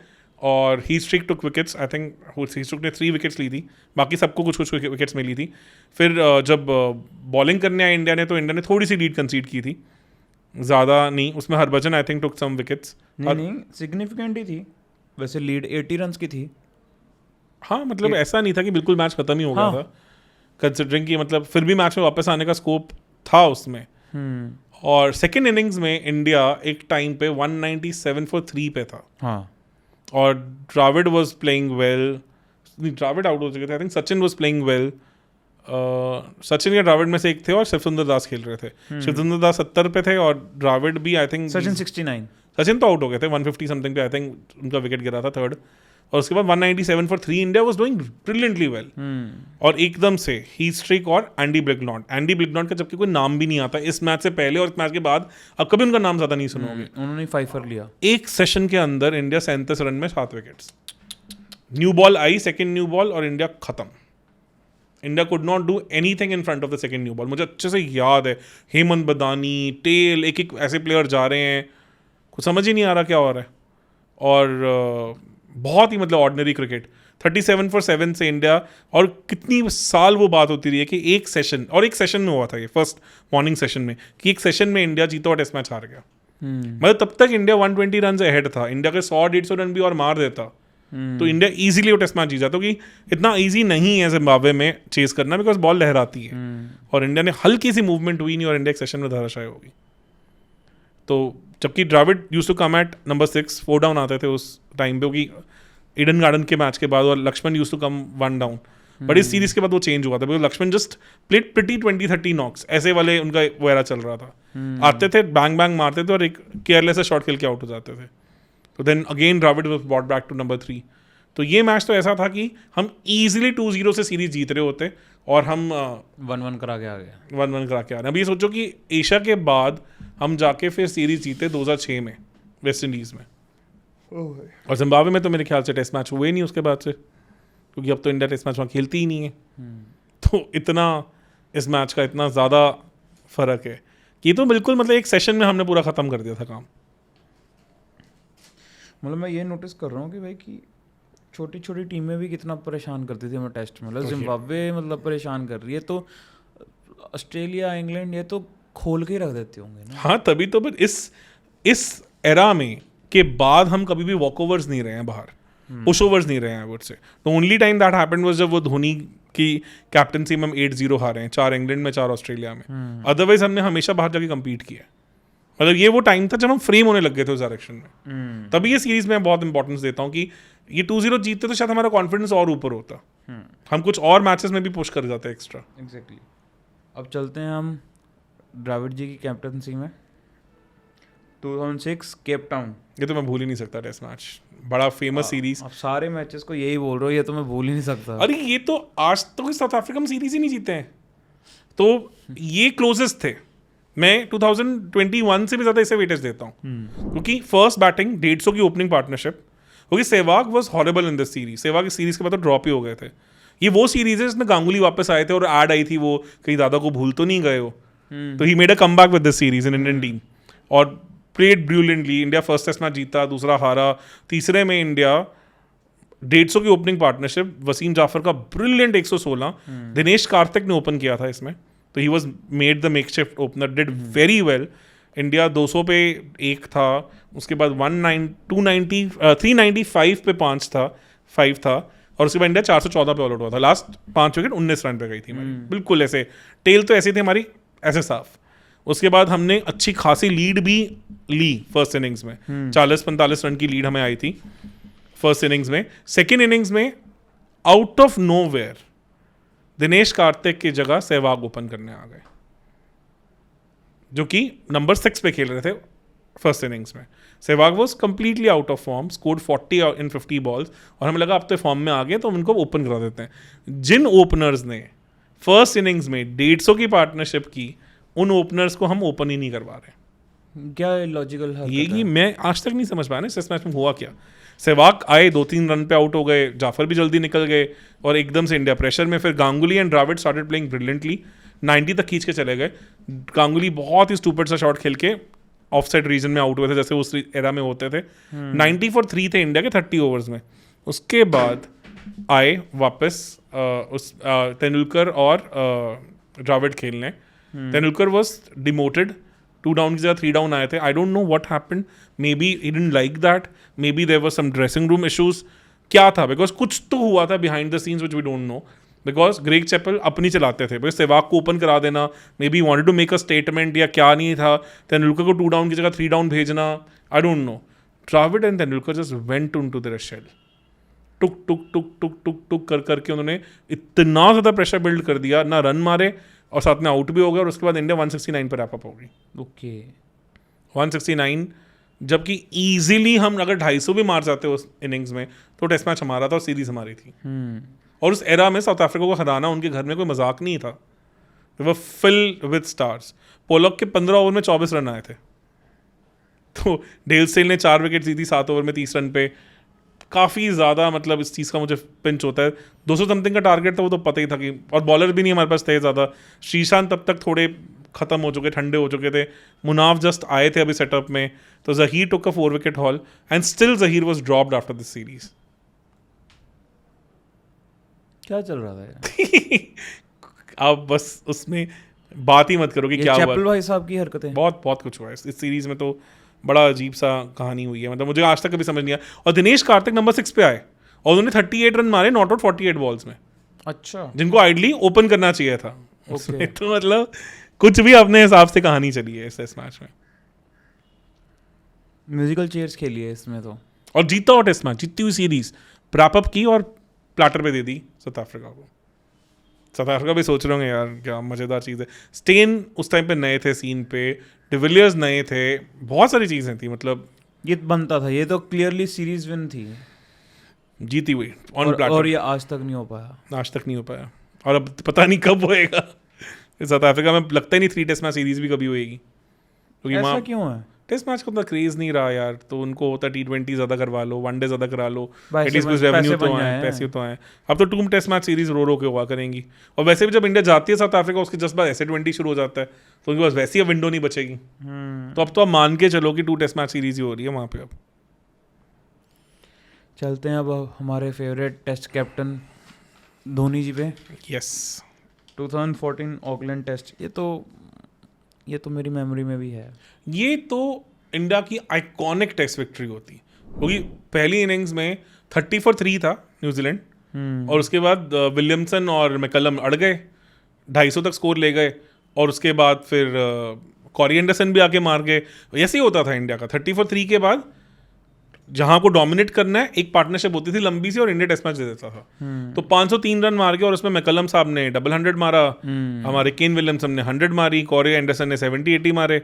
और he Streak took wickets, I think he Streak ने 3 विकेट्स ली थी, बाकी सबको कुछ कुछ विकेट्स मिली थी। फिर जब बॉलिंग करने आए इंडिया ने, तो इंडिया ने थोड़ी सी लीड कंसीड की थी, ज़्यादा नहीं, उसमें Harbhajan I think took some wickets, नहीं सिग्निफिकेंट ही थी वैसे, लीड 80 रन की थी। हाँ, मतलब ऐसा नहीं था कि बिल्कुल मैच खत्म ही हो गया था, कंसिडरिंग कि मतलब फिर भी मैच में वापस आने का स्कोप था उसमें। और सेकेंड इनिंग्स में इंडिया एक टाइम पे 197 for 3 पे था, हाँ, और Dravid was playing well, Dravid out हो चुके थे, I think Sachin was playing well, Sachin या द्रविड़ में से एक थे, और शिव सुंदर दास खेल रहे थे। शिव सुंदर दास 70 पे थे, और द्रविड़ भी आई थिंक सचिन 69, सचिन तो आउट हो गए थे 150 समथिंग पे, आई थिंक उनका विकेट गिरा था थर्ड, और उसके बाद 197 for 3 India was doing brilliantly well. और एकदम से हीट स्ट्रिक और एंडी ब्लिगनॉट का जबकि कोई नाम भी नहीं आता इस मैच से पहले और इस मैच के बाद, अब कभी उनका नाम ज़्यादा नहीं सुनोगे। उन्होंने 5 for लिया एक सेशन के अंदर इंडिया 37 रन में 7 विकेट्स। न्यू बॉल आई, सेकेंड न्यू बॉल, और इंडिया खत्म। India could not do anything in front of the second new ball. मुझे अच्छे से याद है, हेमंत बदानी, टेल, एक एक ऐसे प्लेयर जा रहे हैं, कुछ समझ ही नहीं आ रहा क्या हो रहा है। और बहुत ही मतलब ऑर्डिनरी क्रिकेट। 37 for 7 से इंडिया, और कितनी साल वो बात होती रही है कि एक सेशन में हुआ था ये फर्स्ट मॉर्निंग सेशन में, कि एक सेशन में इंडिया जीता और टेस्ट मैच हार गया। मतलब तब तक इंडिया 120 रन से अहेड था। इंडिया के 100-150 रन भी और मार देता तो इंडिया इजीली वो टेस्ट मैच जीत जाता, क्योंकि इतना इजी नहीं है जिम्बाब्वे में चेस करना, बिकॉज बॉल लहराती है। और इंडिया ने हल्की सी मूवमेंट हुई नहीं और इंडिया एक सेशन में धराशायी होगी। तो जबकि Dravid used to come at number 6, 4 down आते थे उस टाइम पे, क्योंकि ईडन गार्डन के मैच के बाद, और Laxman used to come 1 down. But इस सीरीज के बाद वो चेंज हुआ था, because Laxman just played pretty 20-30 knocks, ऐसे वाले उनका वगैरह चल रहा था। आते थे, बैंग बैंग मारते थे और एक केयरलेस शॉट खेल के आउट हो जाते थे। तो then again Dravid was brought back to number 3। तो ये मैच तो ऐसा था कि हम ईजिली 2-0 से सीरीज जीत रहे होते और हम 1-1 करा के आ गए। 1-1 करा के आ रहे हैं। अभी ये सोचो कि एशिया के बाद हम जाके फिर सीरीज जीते 2006 में वेस्ट इंडीज़ में, और जिम्बाब्वे में तो मेरे ख्याल से टेस्ट मैच हुए नहीं उसके बाद से, क्योंकि अब तो इंडिया टेस्ट मैच वहाँ खेलती ही नहीं है। तो इतना इस मैच का इतना ज़्यादा फर्क है कि तो बिल्कुल मतलब एक सेशन में हमने पूरा ख़त्म कर दिया था काम। मतलब मैं ये नोटिस कर रहा हूँ कि भाई कि छोटी छोटी टीमें भी कितना परेशान करती थी हमें टेस्ट में। मतलब जिम्बाब्वे मतलब परेशान कर रही है, तो ऑस्ट्रेलिया, इंग्लैंड ये तो खोल के ही रख देते होंगे ना। हाँ, तभी तो इस एरा में के बाद हम कभी भी वॉक ओवर्स नहीं रहे हैं बाहर, पुश ओवर्स नहीं रहे हैं। I would say the only time that happened was जब वो धोनी की कैप्टनसी में हम 8-0 हारे हैं, 4 इंग्लैंड में, 4 ऑस्ट्रेलिया में। अदरवाइज हमने हमेशा बाहर जाके कम्पीट किया। मतलब ये वो टाइम था जब हम फ्रेम होने लग गए थे उस डायरेक्शन में। तभी ये सीरीज में बहुत इंपॉर्टेंस देता हूँ कि ये 2-0 जीतते तो शायद हमारा कॉन्फिडेंस और ऊपर होता, हम कुछ और मैचेस में भी पुश कर जाते एक्स्ट्रा। एग्जैक्टली। अब चलते हैं हम द्रविड जी की कैप्टनसी में 2006 केप टाउन। ये तो मैं भूल ही नहीं सकता टेस्ट मैच, बड़ा फेमस सीरीज। अब सारे मैचेस को यही बोल रहे हो, ये तो मैं भूल ही नहीं सकता। अरे ये तो आज तक तो साउथ अफ्रीका में सीरीज ही नहीं जीते हैं, तो ये क्लोजेस्ट थे। मैं 2021 से भी ज़्यादा इसे वेटेज देता हूँ, क्योंकि फर्स्ट बैटिंग 150 की ओपनिंग पार्टनरशिप, क्योंकि Sehwag was horrible in this series. Sehwag इस सीरीज के बाद तो ड्रॉप ही हो गए थे। ये वो सीरीज है जिसमें गांगुली वापस आए थे और ऐड आई थी वो, कहीं दादा को भूल तो नहीं गए हो। तो he made a come back with this series in Indian team और played brilliantly. India first test match जीता, दूसरा हारा, तीसरे में इंडिया 150 की ओपनिंग पार्टनरशिप, वसीम जाफर का ब्रिलियंट 116, दिनेश कार्तिक ने ओपन किया था इसमें, तो he was made the makeshift opener, did very well. India 200 पे 1 था, उसके बाद 395 पे 5 था, और उसके बाद इंडिया 414 पे ऑल आउट हुआ था। लास्ट 5 विकेट 19 रन पे गई थी हमारी, बिल्कुल ऐसे टेल तो ऐसी थी हमारी, ऐसे साफ। उसके बाद हमने अच्छी खासी लीड भी ली फर्स्ट इनिंग्स में, 40-45 रन की लीड हमें आई थी फर्स्ट इनिंग्स में। सेकेंड इनिंग्स में out of nowhere Dinesh Karthik की जगह सहवाग ओपन करने आ गए, जो कि नंबर 6 पे खेल रहे थे फर्स्ट इनिंग्स में। Sehwag was completely out of form, scored 40 in 50 balls, और हमें लगा अब तो फॉर्म में आ गए तो हम इनको ओपन करा देते हैं। जिन ओपनर्स ने फर्स्ट इनिंग्स में 150 की पार्टनरशिप की, उन ओपनर्स को हम ओपन ही नहीं करवा रहे। क्या लॉजिकल है ये मैं आज तक नहीं समझ पाया ना इस मैच में हुआ क्या। सहवाग आए, 2-3 रन पे आउट हो गए, जाफर भी जल्दी निकल गए, और एकदम से इंडिया प्रेशर में। फिर Ganguly and Dravid started playing brilliantly, 90 तक खींच के चले गए। गांगुली बहुत ही स्टूपिड सा शॉट खेल के ऑफ साइड रीजन में आउट हुए थे, जैसे उस एरा में होते थे। 90 for 3 थे इंडिया के 30 ओवर्स में। उसके बाद आए वापस तेंदुलकर और द्रविड खेलने। तेंदुलकर वॉज डिमोटेड, 2 डाउन की जगह 3 डाउन आए थे। I don't know what happened, maybe he didn't like that, maybe there were some dressing room issues, क्या था, बिकॉज कुछ तो हुआ था behind the scenes which we don't know. Because Greg Chappell अपनी चलाते थे, बिकॉज सहवाग को ओपन करा देना, maybe wanted to make a statement या क्या नहीं था, तेंदुलकर को 2 डाउन की जगह 3 डाउन भेजना, I don't know. Dravid and Tendulkar just went into their shell, टुक टुक टुक टुक टुक टुक कर करके उन्होंने इतना ज़्यादा प्रेशर बिल्ड कर दिया, ना रन मारे और साथ में आउट भी हो गया, और उसके बाद इंडिया 169 पर रैप अप हो गई। ओके, 169 जबकि इजीली हम अगर 250 भी मार जाते उस इनिंग्स में तो टेस्ट मैच हमारा था और सीरीज हमारी थी। और उस एरा में साउथ अफ्रीका को हराना उनके घर में कोई मजाक नहीं था। वो फिल विद स्टार्स। पोलॉक के 15 ओवर में 24 रन आए थे, तो डेल स्टेल ने 4 विकेट दी थी 7 ओवर में 30 रन पे। काफ़ी ज़्यादा मतलब इस चीज़ का मुझे पिंच होता है। 200 समथिंग का टारगेट था, वो तो पता ही था कि, और बॉलर भी नहीं हमारे पास थे ज़्यादा। श्रीशांत तब तक थोड़े ख़त्म हो चुके, ठंडे हो चुके थे। मुनाफ जस्ट आए थे अभी सेटअप में। तो जहीर टुक अ 4 wicket haul and still Zaheer was dropped after this series. क्या चल रहा था यार? आप बस उसमें बात ही मत करो कि क्या हुआ। चैपल भाई साहब की हरकतें बहुत बहुत कुछ हुआ है इस सीरीज में, तो बड़ा अजीब सा कहानी हुई है। मतलब मुझे आज तक कभी समझ नहीं आया। और दिनेश कार्तिक नंबर 6 पे आए और उन्होंने 38 रन मारे नॉट आउट 48 बॉल्स में, अच्छा जिनको आइडली ओपन करना चाहिए था उसमें। तो मतलब कुछ भी अपने हिसाब से कहानी चली है इस मैच में। म्यूजिकल चेयर्स खेली है इसमें तो। और जीता हुआ टेस्ट मैच, जीती हुई सीरीज रैप अप की और प्लेटर पे दे दी साउथ अफ्रीका को। साउथ अफ्रीका भी सोच रहे होंगे यार क्या मज़ेदार चीज़ है। स्टेन उस टाइम पे नए थे सीन पे, डिविलियर्स नए थे, बहुत सारी चीज़ें थी। मतलब ये बनता था, ये तो क्लियरली सीरीज विन थी, जीती हुई ऑन प्लेटर। और ये आज तक नहीं हो पाया। आज तक नहीं हो पाया और अब पता नहीं कब होएगा। साउथ अफ्रीका में लगता ही नहीं 3 टेस्ट मैच सीरीज भी कभी होएगी, क्योंकि ऐसा क्यों है? टेस्ट मैच को उतना क्रेज नहीं रहा यार। तो उनको होता T20 ज़्यादा करवा लो, वनडे ज़्यादा करा लो, एटलीस्ट कुछ रेवेन्यू तो आए, पैसे तो आए। अब तो 2 टेस्ट मैच सीरीज रो के हुआ करेंगी। और वैसे भी जब इंडिया जाती है साउथ अफ्रीका उसके जस्ट बाद SA20 शुरू हो जाता है, तो उनके पास वैसी अब विंडो नहीं बचेगी। तो अब तो आप मान के चलो कि 2 टेस्ट मैच सीरीज ही हो रही है वहाँ पे। अब चलते हैं अब हमारे favourite test captain Dhoni ji पे। यस, 2014 ऑकलैंड टेस्ट, ये तो मेरी मेमोरी में भी है। ये तो इंडिया की आइकॉनिक टेस्ट विक्ट्री होती, क्योंकि पहली इनिंग्स में 30 for 3 था न्यूजीलैंड, और उसके बाद विलियमसन और मैकलम अड़ गए, 250 तक स्कोर ले गए, और उसके बाद फिर कॉरी एंडरसन भी आके मार गए। ऐसे ही होता था इंडिया का। 30 for 3 के बाद जहां को डोमिनेट करना है एक पार्टनरशिप होती थी लंबी सी, और इंडिया टेस्ट मैच दे देता था। तो 503 रन मार के, और उसमें मैकलम साहब ने 100 मारा, हमारे केन विलियमसन ने 100 मारी, कॉरी एंडरसन ने 70-80 मारे,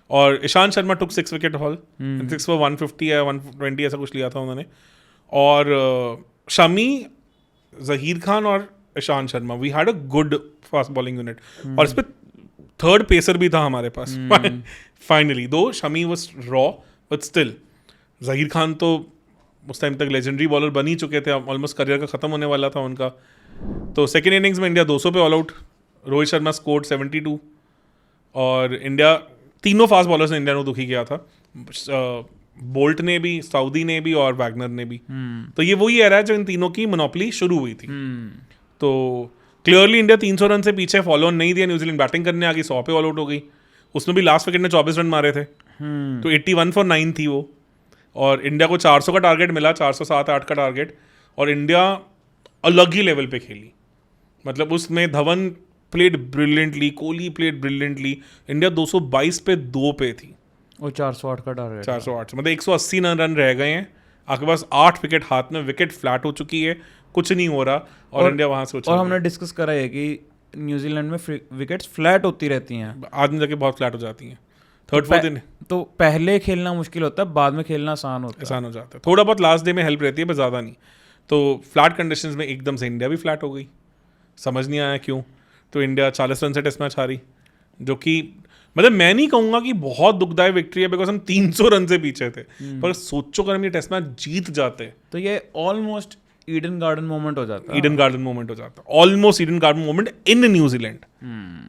और ईशांत शर्मा टुक 6 विकेट हॉल, 6 for 150 या 120 ऐसा कुछ लिया था उन्होंने। और शमी, जहीर खान और Ishant Sharma, we had a good fast bowling unit. और इस पर थर्ड पेसर भी था हमारे पास फाइनली, दो Shami was raw but still. Zaheer Khan तो उस टाइम तक लेजेंडरी बॉलर बन ही चुके थे, ऑलमोस्ट करियर का ख़त्म होने वाला था उनका। तो सेकेंड इनिंग्स में इंडिया 200 पे all out, Rohit Sharma scored 72, और इंडिया तीनों फास्ट बॉलर्स ने इंडिया को दुखी किया था। बोल्ट ने भी, साउदी ने भी, और वैगनर ने भी। तो ये वही एरा है जो इन तीनों की मोनोपोली शुरू हुई थी। तो क्लियरली इंडिया 300 रन से पीछे फॉलो ऑन नहीं दिया, न्यूजीलैंड बैटिंग करने आ गई, 100 पे ऑल आउट हो गई। उसमें भी लास्ट विकेट में 24 रन मारे थे, तो 81 for 9 थी वो। और इंडिया को 400 का टारगेट मिला, 407-8 का टारगेट, और इंडिया अलग ही लेवल पे खेली। मतलब उसमें Dhawan played brilliantly, Kohli played brilliantly. India 222 पे 2 पे थी, और 408 का टारगेट, 408 मतलब 180 रन रह गए हैं। आपके पास 8 विकेट हाथ में, विकेट फ्लैट हो चुकी है, कुछ नहीं हो रहा, और इंडिया वहां से। और हमने डिस्कस करा है कि न्यूजीलैंड में विकेट्स फ्लैट होती रहती हैं, आज में जाके बहुत फ्लैट हो जाती हैं। थर्ड फोर्थ दिन तो पहले खेलना मुश्किल होता है, बाद में खेलना आसान हो जाता है। थोड़ा बहुत लास्ट डे में हेल्प रहती है, पर ज़्यादा नहीं। तो फ्लैट कंडीशंस में एकदम से इंडिया भी फ्लैट हो गई, समझ नहीं आया क्यों। तो इंडिया 40 रन से टेस्ट मैच हारी, जो कि मतलब मैं नहीं कहूँगा कि बहुत दुखदायक विक्ट्री है, बिकॉज हम 300 रन से पीछे थे। पर सोचो अगर हम ये टेस्ट मैच जीत जाते तो ये ऑलमोस्ट ईडन गार्डन मोमेंट हो जाता है। ईडन गार्डन मोमेंट हो जाता, almost Eden garden moment in New Zealand.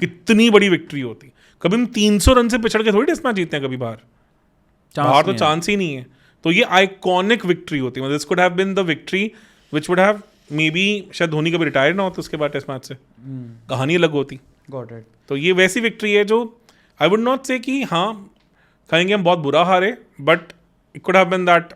कितनी बड़ी विक्ट्री होती। कभी हम 300 रन से पिछड़ के थोड़ी टेस्ट मैच जीतते हैं कभी बाहर तो चांस ही नहीं है। तो ये आइकॉनिक विक्ट्री होती है। मतलब this could have been the victory which would have maybe, शायद धोनी कभी रिटायर ना होता उसके बाद टेस्ट मैच से, कहानी अलग होती। Got it. तो ये वैसी विक्ट्री है जो आई वुड नॉट से कि हाँ कहेंगे हम बहुत बुरा हारे, but it could have been that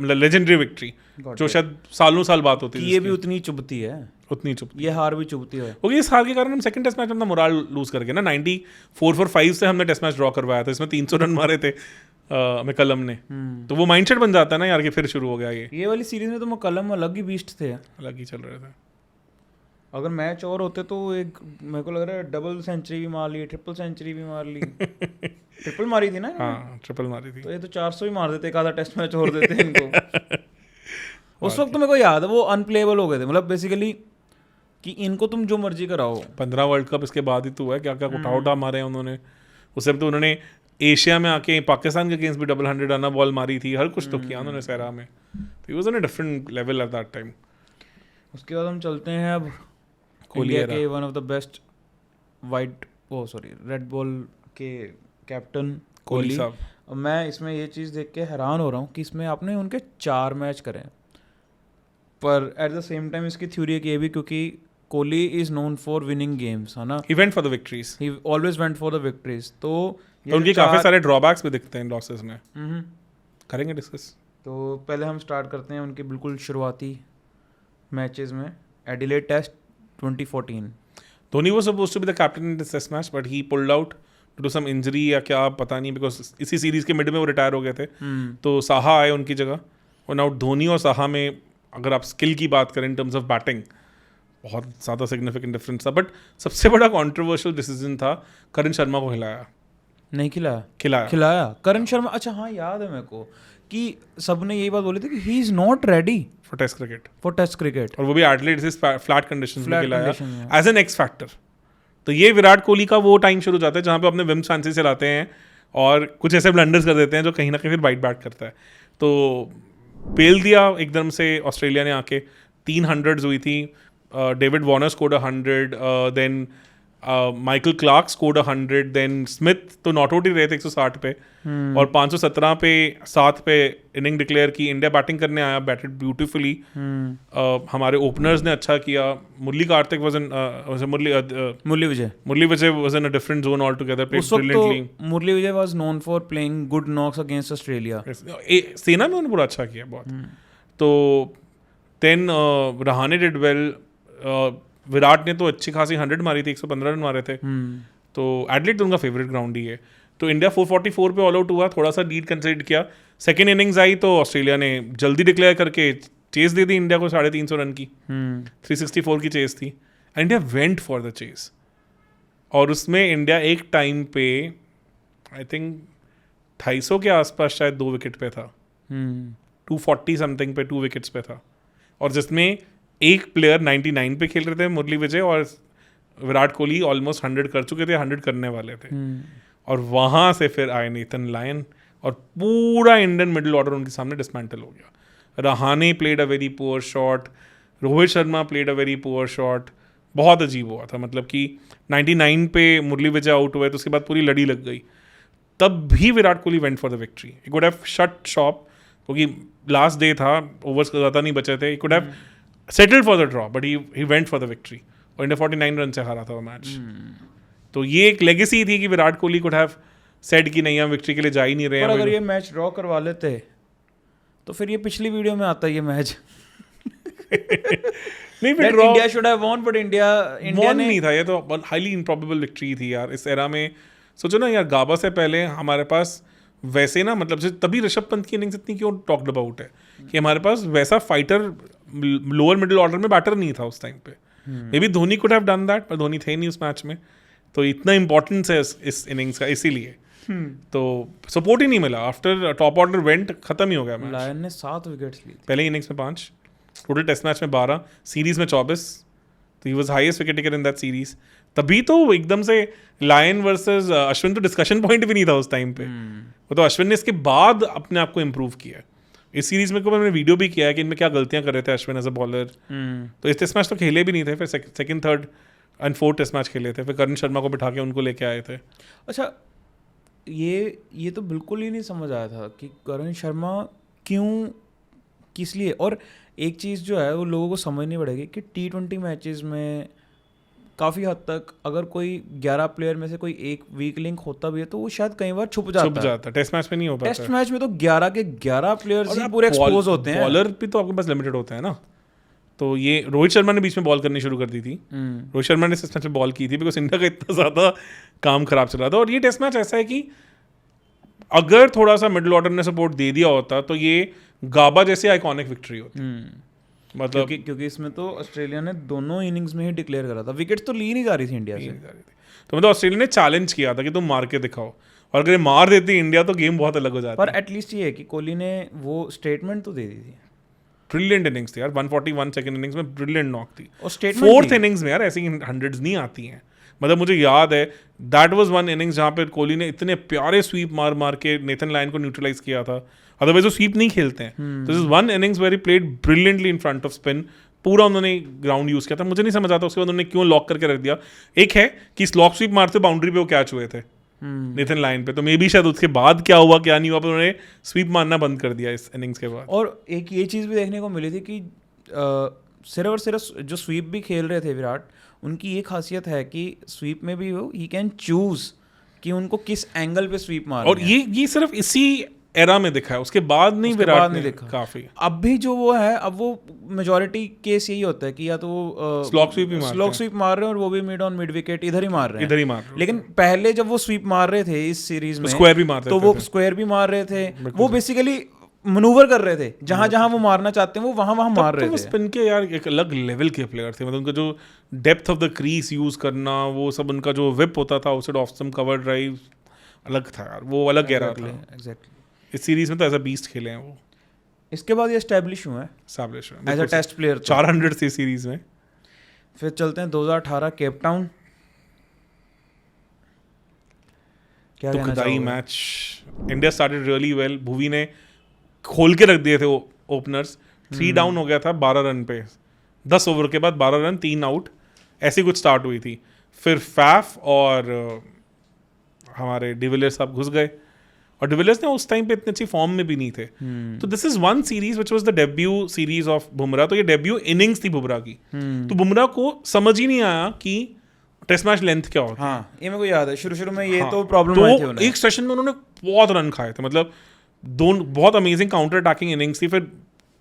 legendary victory जो शायद सालों साल बात होती है। ये भी उतनी चुभती है, उतनी चुभती, ये हार भी चुभती है। क्योंकि इस हार के कारण हम सेकंड टेस्ट मैच में अपना मोराल लूज करके ना 94 for 5 से हमने टेस्ट मैच ड्रॉ करवाया था। इसमें 300 रन मारे थे मैकलम ने। तो वो माइंडसेट बन जाता है ना यार कि फिर शुरू हो गया ये वाली सीरीज में तो मैकलम अलग ही बीस्ट थे, अलग ही चल रहे थे। अगर मैच और होते तो एक मेरे को लग रहा है डबल सेंचुरी भी मार ली, ट्रिपल सेंचुरी भी मार ली। ट्रिपल मारी थी ना इन्होंने? हाँ ट्रिपल मारी थी। तो ये तो 400 भी मार देते, एक आधा टेस्ट मैच और देते इनको। उस वक्त तो मेरे को याद है वो अनप्लेएबल हो गए थे, मतलब बेसिकली कि इनको तुम जो मर्जी कराओ। 15 वर्ल्ड कप इसके बाद ही तो हुआ है, क्या क्या उठा मारे हैं उन्होंने। उससे तो उन्होंने एशिया में आके पाकिस्तान के अगेंस्ट भी डबल 100 रन बॉल मारी थी, हर कुछ तो किया उन्होंने सहरा में। तो he was on a different level eight that time. उसके बाद हम चलते हैं अब कोहली इंडिया era। के one of the best red ball के कैप्टन कोहली कोहली। साहब। अब मैं इसमें ये चीज़ देख के हैरान हो रहा हूँ कि इसमें आपने उनके 4 मैच करे हैं, पर एट द सेम टाइम इसकी थ्योरी एक ये भी, क्योंकि Kohli is known for winning games, है ना, he went for the victories, he always went for the victories. तो ये तो उनके जो काफी 4 सारे ड्रॉबैक्स भी दिखते हैं लॉसेस में, हम्म। करेंगे डिस्कस। तो पहले हम स्टार्ट करते हैं उनके बिल्कुल शुरुआती मैचेस में। Adelaide test 2014। Dhoni was supposed to be the captain in this test match, but he pulled out due to some injury या क्या पता नहीं, बिकॉज इसी सीरीज के मिड में वो रिटायर हो गए थे। तो साहा आए उनकी जगह, और नाउ धोनी और साहा में अगर आप स्किल की बात करें इन टर्म्स ऑफ बैटिंग, बहुत ज़्यादा सिग्निफिकेंट डिफरेंस था। बट सबसे बड़ा कॉन्ट्रोवर्शियल डिसीजन था करण शर्मा को नहीं खिलाया। खिलाया करण शर्मा। अच्छा हाँ, याद है मेरे को कि सबने यही बात बोली थी कि he is not ready for test cricket, और वो भी एटलीस्ट इस फ्लैट कंडीशंस में खिलाया condition में। As an X factor. तो ये विराट कोहली का वो टाइम शुरू हो जाता है जहाँ पे अपने विम्स फैंसी चलाते हैं और कुछ ऐसे ब्लंडर्स कर देते हैं जो कहीं ना कहीं फिर बाइट बैट करता है। तो पेल दिया एकदम से ऑस्ट्रेलिया ने आके, 300 हुई थी। David Warner scored 100, then Michael Clarke scored 100, then Smith तो नॉट आउट ही रहे थे 160 पे, और 517 पे 7 पे इनिंग डिक्लेयर की। इंडिया बैटिंग करने आया, बैटेड ब्यूटीफुली। हमारे ओपनर्स ने अच्छा किया। Murali Kartik Murali Vijay was in a different zone all together, played brilliantly. तो Murali Vijay was known for playing good knocks against Australia. SENA में उन्होंने पूरा अच्छा किया बहुत। तो then Rahane did well. Virat ने तो अच्छी खासी 100 मारी थी, 115 रन मारे थे। तो एडलेड तो उनका फेवरेट ग्राउंड ही है। तो इंडिया 444 पे ऑल आउट हुआ, थोड़ा सा लीड कंसीडर किया। सेकेंड इनिंग्स आई तो ऑस्ट्रेलिया ने जल्दी डिक्लेयर करके चेस दे दी इंडिया को 350 रन की। 364 की चेस थी, India went for the chase. और उसमें इंडिया एक टाइम पे आई थिंक 250 के आसपास शायद 2 विकेट पे था, 240 समथिंग पे 2 विकेट्स पे था। और जिसमें एक प्लेयर 99 पे खेल रहे थे, मुरली विजय, और विराट कोहली ऑलमोस्ट 100 कर चुके थे, 100 करने वाले थे। और वहाँ से फिर आए नेथन लायन और पूरा इंडियन मिडिल ऑर्डर उनके सामने डिसमेंटल हो गया। Rahane played a very poor shot, Rohit Sharma played a very poor shot. बहुत अजीब हुआ था, मतलब कि 99 पे मुरली विजय आउट हुए तो उसके बाद पूरी लड़ी लग गई। तब भी Virat Kohli went for the victory. It could have shut shop, क्योंकि लास्ट डे था, ओवर्स ज़्यादा नहीं बचे थे। It could have settled for the draw, but he went for the victory, और इंडिया 49 रन से हारा था वो मैच। तो ये एक लेगेसी थी कि Virat Kohli could have said कि नहीं, हम विक्ट्री के लिए जा ही नहीं रहे हैं। अगर ये मैच ड्रॉ करवा लेते तो फिर ये पिछली वीडियो में आता ये मैच। नहीं, फिर draw India should have von, but India ने नहीं था। ये तो हाईली इम्प्रॉबेबल विक्ट्री थी यार इस एरा में। सोचो ना यार, गाबा से पहले हमारे पास वैसे ना, मतलब तभी ऋषभ पंत की इनिंग्स इतनी क्यों टॉक्ड अबाउट है कि हमारे पास वैसा फाइटर लोअर मिडिल ऑर्डर में बैटर नहीं था उस टाइम पे। May be Dhoni could have done that, पर धोनी थे नहीं उस मैच में। तो इतना इंपॉर्टेंस है इस इनिंग्स का, इसीलिए तो सपोर्ट ही नहीं मिला। आफ्टर टॉप ऑर्डर वेंट, खत्म ही हो गया मैच। लायन ने 7 विकेट्स ली, पहले इनिंग्स में 5, टोटल टेस्ट मैच में 12, सीरीज में 24। तो he was highest wicket taker in that series. तभी तो एकदम से लायन वर्सेस अश्विन तो डिस्कशन पॉइंट भी नहीं था उस टाइम पे। वो तो अश्विन ने इसके बाद अपने आप को इम्प्रूव किया। इस सीरीज में को मैंने वीडियो भी किया है कि इनमें क्या गलतियां कर रहे थे अश्विन एज अ बॉलर। तो इस टेस्ट मैच तो खेले भी नहीं थे, फिर second, third and fourth test match खेले थे, फिर करण शर्मा को बिठा के उनको लेके आए थे। अच्छा, ये तो बिल्कुल ही नहीं समझ आया था कि करण शर्मा क्यों, किस लिए। और एक चीज़ जो है वो लोगों को समझनी पड़ेगी कि T20 मैचेस में काफ़ी हद तक अगर कोई 11 प्लेयर में से कोई एक वीक लिंक होता भी है तो वो शायद कई बार छुप जाता है। टेस्ट मैच में नहीं हो पाता। टेस्ट मैच में तो 11 के 11 प्लेयर्स ही पूरे एक्सपोज होते हैं। बॉलर भी तो आपके पास लिमिटेड होता है ना। तो ये रोहित शर्मा ने बीच में बॉल करनी शुरू कर दी थी। रोहित शर्मा ने इस मैच में बॉल की थी बिकॉज इंडिया का इतना ज़्यादा काम खराब चल रहा था। और ये टेस्ट मैच ऐसा है कि अगर थोड़ा सा मिडिल ऑर्डर ने सपोर्ट दे दिया होता तो ये गाबा जैसी आइकॉनिक विक्ट्री होती। मतलब क्योंकि इसमें तो ऑस्ट्रेलिया ने दोनों इनिंग्स में ही डिक्लेयर करा था, विकेट तो ली नहीं जा रही थी इंडिया से। तो मतलब ऑस्ट्रेलिया ने चैलेंज किया था कि तुम मार के दिखाओ, और अगर ये मार देती इंडिया तो गेम बहुत अलग हो जाता। पर एटलीस्ट ये है कि कोहली ने वो स्टेटमेंट तो दे दी थी। ब्रिलियंट इनिंग्स थी यार, 141 सेकंड इनिंग्स में ब्रिलियंट नॉक थी। और स्टेटमेंट फोर्थ इनिंग्स में यार ऐसी हंड्रेड्स नहीं आती हैं। मतलब मुझे याद है दैट वाज वन इनिंग्स जहाँ पे कोहली ने इतने प्यारे स्वीप मार मार के नेथन लायन को न्यूट्रलाइज किया था, अदरवाइज वो स्वीप नहीं खेलते हैं। This is one innings where he played brilliantly in front of spin, पूरा उन्होंने ग्राउंड यूज किया था। मुझे नहीं समझ आता उसके बाद उन्होंने क्यों लॉक करके रख दिया। एक है कि स्लॉक स्वीप मारते बाउंड्री पे वो कैच हुए थे नेथन लाइन पे, तो मे बी शायद उसके बाद क्या हुआ क्या नहीं हुआ, पर उन्होंने स्वीप मारना बंद कर दिया इस इनिंग्स के बाद। और एक ये चीज़ भी देखने को मिली थी कि सिर्फ और सिर्फ जो स्वीप भी खेल रहे थे विराट, उनकी ये खासियत है कि स्वीप में भी वो ही कैन चूज कि उनको किस एंगल पे स्वीप मारना और ये सिर्फ इसी एरा में दिखा है, उसके बाद नहीं विराट ने देखा काफी। अब भी जो वो है, अब वो मेजोरिटी केस यही होता है कि या तो वो स्लॉक स्वीप ही मार रहे हैं और वो भी मिड ऑन मिड विकेट इधर ही मार रहे हैं, इधर ही मार रहे हैं। लेकिन पहले जब वो स्वीप मार रहे थे इस सीरीज में स्क्वायर भी मारते तो वो स्क्वायर भी मार रहे थे, वो बेसिकली मनूवर कर रहे थे, जहां जहां वो मारना चाहते हैं वो वहां वहां मार रहे थे। स्पिन के यार एक अलग लेवल के प्लेयर थे, मतलब उनका जो depth of the crease use करना, वो सब उनका जो विप होता था outside off stump cover drive अलग था यार, वो अलग गहरा था। एग्जैक्टली इस सीरीज में तो ऐसा बीस्ट खेले हैं वो। इसके बाद ये एस्टैब्लिश हुआ है establish as a test player. 400 थी सीरीज में। फिर चलते हैं 2018 केप टाउन। क्या दुखदाई match, India started really well, Bhuvi ने खोल के रख दिए थे ओपनर्स, 3 डाउन हो गया था 12 रन पे, 10 ओवर के बाद 12 रन 3 आउट, ऐसी कुछ स्टार्ट हुई थी। फिर फैफ और हमारे डिविलियर्स साहब घुस गए, और डिविलियर्स ने उस टाइम पे इतनी अच्छी फॉर्म में भी नहीं थे। तो this is one series which was the debut series of Bumrah, तो ये डेब्यू इनिंग्स थी बुमराह की। तो बुमराह को समझ ही नहीं आया कि टेस्ट मैच लेंथ क्या होती है। हाँ, ये मेरे को याद है शुरू में ये तो प्रॉब्लम आई थी उन्हें। एक सेशन में उन्होंने बहुत रन खाए थे, मतलब दोनों बहुत अमेजिंग काउंटर अटैकिंग इनिंग्स थी। फिर